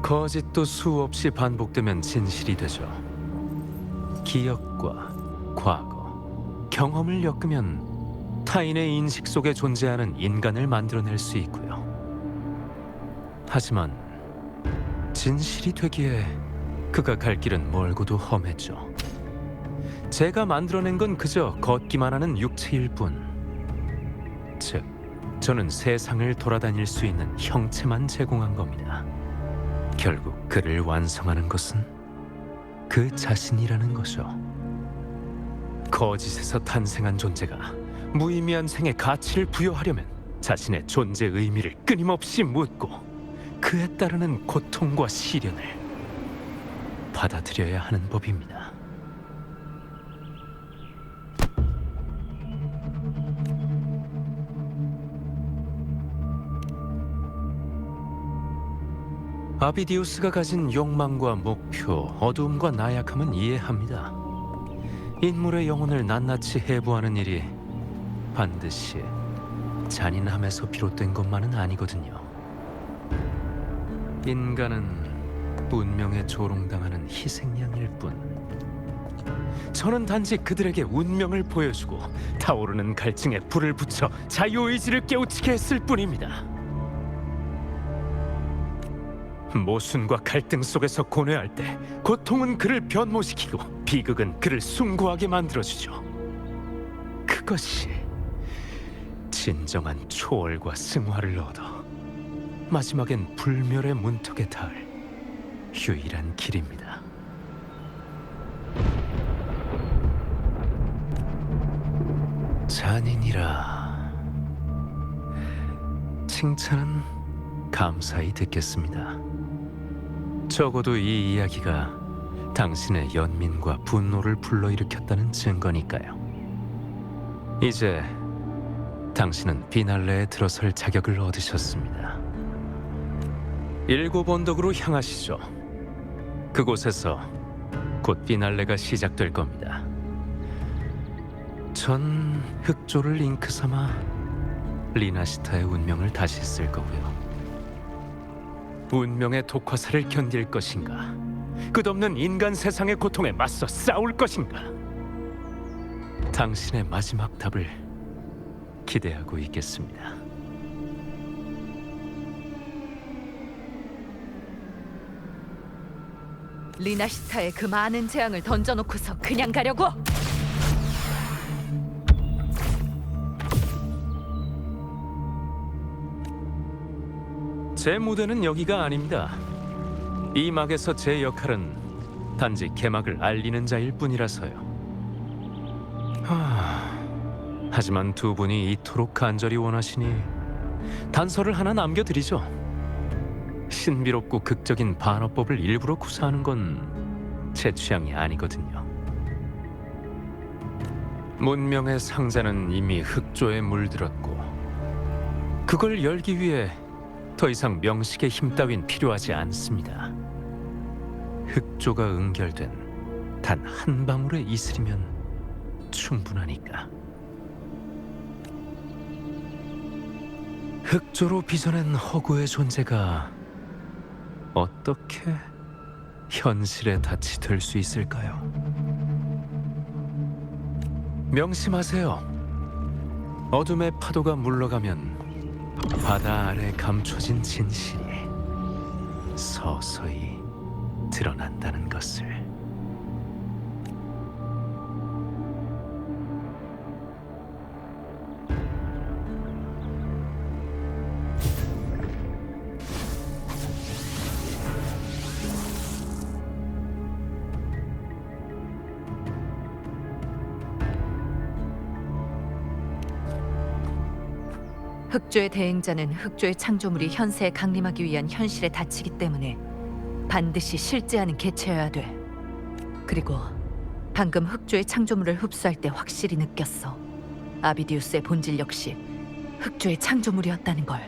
거짓도 수없이 반복되면 진실이 되죠. 기억과 과거, 경험을 엮으면 타인의 인식 속에 존재하는 인간을 만들어낼 수 있고요. 하지만 진실이 되기에 그가 갈 길은 멀고도 험했죠. 제가 만들어낸 건 그저 걷기만 하는 육체일 뿐. 즉, 저는 세상을 돌아다닐 수 있는 형체만 제공한 겁니다. 결국 그를 완성하는 것은 그 자신이라는 거죠. 거짓에서 탄생한 존재가 무의미한 생에 가치를 부여하려면 자신의 존재 의미를 끊임없이 묻고 그에 따르는 고통과 시련을 받아들여야 하는 법입니다. 아비디우스가 가진 욕망과 목표, 어두움과 나약함은 이해합니다. 인물의 영혼을 낱낱이 해부하는 일이 반드시 잔인함에서 비롯된 것만은 아니거든요. 인간은 운명에 조롱당하는 희생양일 뿐. 저는 단지 그들에게 운명을 보여주고 타오르는 갈증에 불을 붙여 자유의지를 깨우치게 했을 뿐입니다. 모순과 갈등 속에서 고뇌할 때 고통은 그를 변모시키고 비극은 그를 숭고하게 만들어주죠. 그것이 진정한 초월과 승화를 얻어 마지막엔 불멸의 문턱에 닿을 유일한 길입니다. 잔인이라 칭찬은 감사히 듣겠습니다. 적어도 이 이야기가 당신의 연민과 분노를 불러일으켰다는 증거니까요. 이제 당신은 비날레에 들어설 자격을 얻으셨습니다. 7 언덕으로 향하시죠. 그곳에서 곧 비날레가 시작될 겁니다. 전 흑조를 잉크 삼아 리나시타의 운명을 다시 쓸 거고요. 운명의 독화살을 견딜 것인가? 끝없는 인간 세상의 고통에 맞서 싸울 것인가? 당신의 마지막 답을 기대하고 있겠습니다. 리나시타에 그 많은 재앙을 던져놓고서 그냥 가려고? 제 무대는 여기가 아닙니다. 이 막에서 제 역할은 단지 개막을 알리는 자일 뿐이라서요. 하지만 두 분이 이토록 간절히 원하시니 단서를 하나 남겨드리죠. 신비롭고 극적인 반어법을 일부러 구사하는 건 제 취향이 아니거든요. 문명의 상자는 이미 흑조에 물들었고 그걸 열기 위해 더 이상 명식의 힘 따윈 필요하지 않습니다. 흑조가 응결된 단 한 방울의 이슬이면 충분하니까. 흑조로 빚어낸 허구의 존재가 어떻게 현실의 닻이 될 수 있을까요? 명심하세요. 어둠의 파도가 물러가면 바다 아래 감춰진 진실이 서서히 드러난다는 것을. 흑조의 대행자는 흑조의 창조물이 현세에 강림하기 위한 현실에 닫히기 때문에 반드시 실제하는 개체여야 돼. 그리고 방금 흑조의 창조물을 흡수할 때 확실히 느꼈어. 아비디우스의 본질 역시 흑조의 창조물이었다는 걸.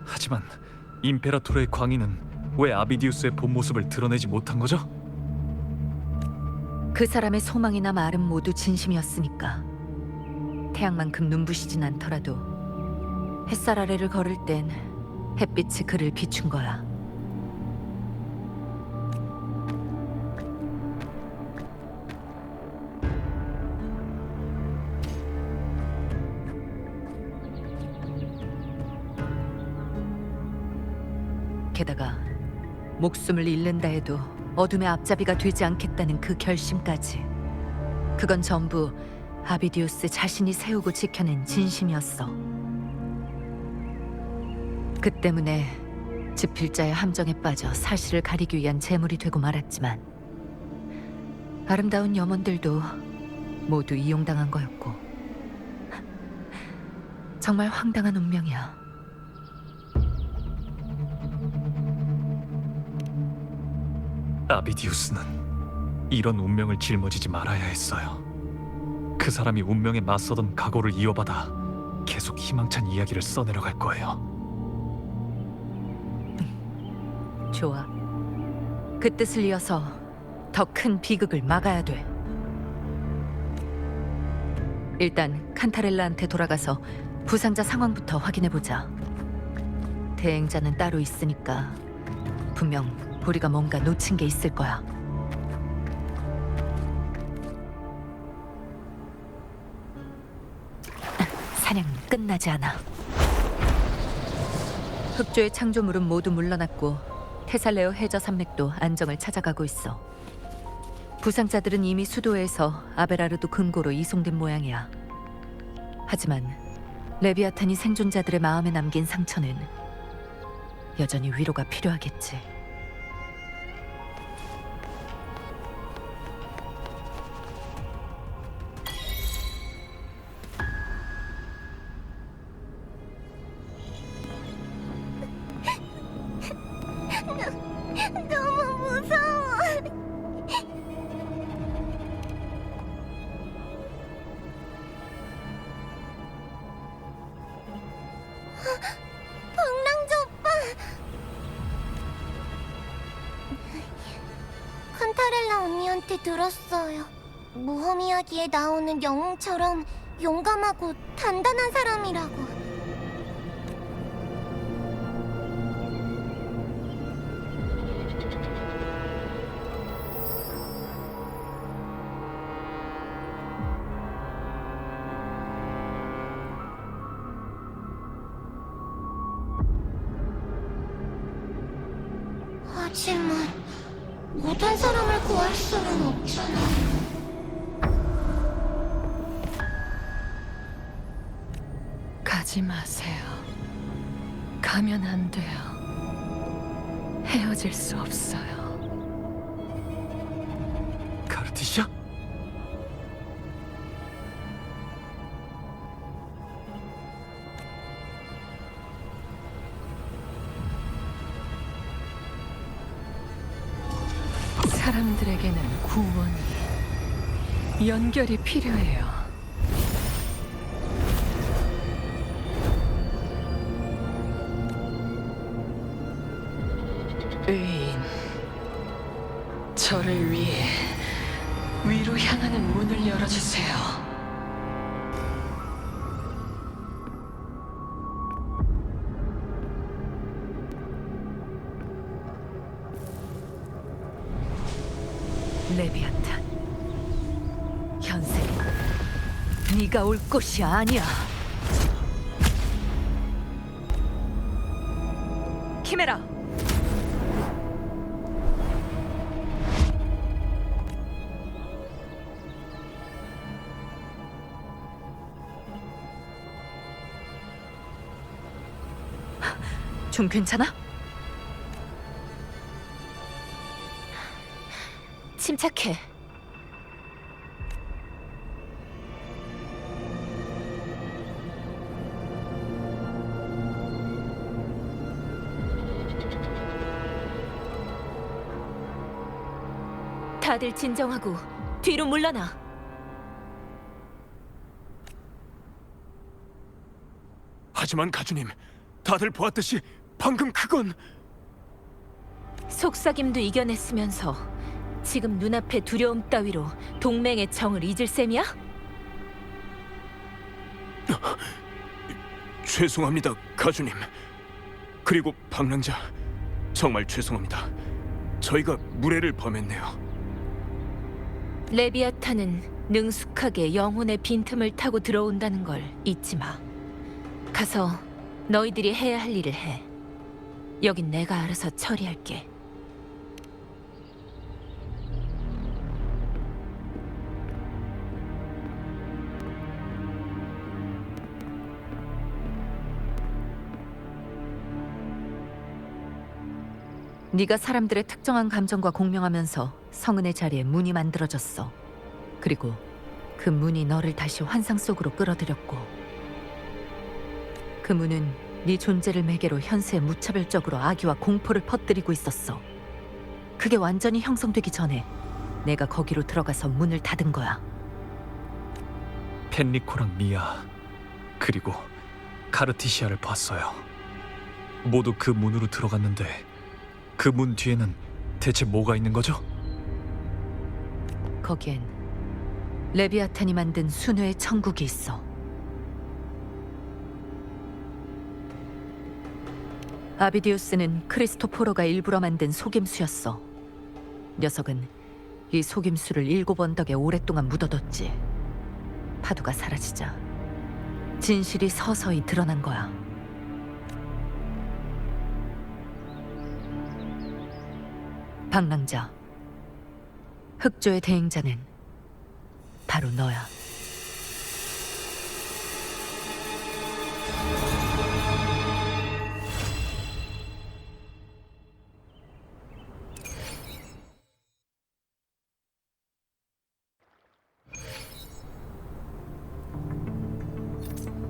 하지만 임페라토르의 광인은 왜 아비디우스의 본 모습을 드러내지 못한 거죠? 그 사람의 소망이나 말은 모두 진심이었으니까. 태양만큼 눈부시진 않더라도 햇살 아래를 걸을 땐 햇빛이 그를 비춘 거야. 게다가 목숨을 잃는다 해도 어둠의 앞잡이가 되지 않겠다는 그 결심까지. 그건 전부 아비디우스 자신이 세우고 지켜낸 진심이었어. 그 때문에 집필자의 함정에 빠져 사실을 가리기 위한 재물이 되고 말았지만 아름다운 염원들도 모두 이용당한 거였고. 정말 황당한 운명이야. 아비디우스는 이런 운명을 짊어지지 말아야 했어요. 그 사람이 운명에 맞서던 각오를 이어받아 계속 희망찬 이야기를 써내려갈 거예요. 좋아. 그 뜻을 이어서 더 큰 비극을 막아야 돼. 일단 칸타렐라한테 돌아가서 부상자 상황부터 확인해보자. 대행자는 따로 있으니까 분명 우리가 뭔가 놓친 게 있을 거야. 사냥은 끝나지 않아. 흑조의 창조물은 모두 물러났고 테살레오 해저 산맥도 안정을 찾아가고 있어. 부상자들은 이미 수도에서 아베라르도 금고로 이송된 모양이야. 하지만 레비아탄이 생존자들의 마음에 남긴 상처는 여전히 위로가 필요하겠지. 너무 무서워. 방랑자 오빠. 칸타렐라 언니한테 들었어요. 모험 이야기에 나오는 영웅처럼 용감하고 단단한 사람이라고. 하지만 모든 사람을 구할 수는 없잖아. 가지 마세요. 가면 안 돼요. 헤어질 수 없어요. 카르티시아? 사람들에게는 구원이, 연결이 필요해요. 의인, 저를 위해 위로 향하는 문을 열어주세요. 레비아탄, 현세는 네가 올 곳이 아니야. 키메라, 좀 괜찮아? 침착해. 다들 진정하고 뒤로 물러나. 하지만 가주님, 다들 보았듯이 방금 그건 속삭임도 이겨냈으면서 지금 눈앞의 두려움 따위로 동맹의 정을 잊을 셈이야? 죄송합니다, 가주님. 그리고 방랑자, 정말 죄송합니다. 저희가 무례를 범했네요. 레비아탄은 능숙하게 영혼의 빈틈을 타고 들어온다는 걸 잊지 마. 가서 너희들이 해야 할 일을 해. 여긴 내가 알아서 처리할게. 네가 사람들의 특정한 감정과 공명하면서 성은의 자리에 문이 만들어졌어. 그리고 그 문이 너를 다시 환상 속으로 끌어들였고, 그 문은 네 존재를 매개로 현세에 무차별적으로 악의와 공포를 퍼뜨리고 있었어. 그게 완전히 형성되기 전에 내가 거기로 들어가서 문을 닫은 거야. 펜리코랑 미아, 그리고 카르티시아를 봤어요. 모두 그 문으로 들어갔는데 그 문 뒤에는 대체 뭐가 있는 거죠? 거기엔 레비아탄이 만든 순회의 천국이 있어. 아비디우스는 크리스토포로가 일부러 만든 속임수였어. 녀석은 이 속임수를 7 언덕에 오랫동안 묻어뒀지. 파도가 사라지자 진실이 서서히 드러난 거야. 방랑자, 흑조의 대행자는 바로 너야.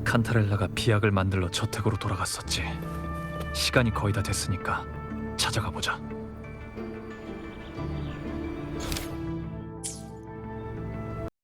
칸타렐라가 비약을 만들러 저택으로 돌아갔었지. 시간이 거의 다 됐으니까 찾아가 보자.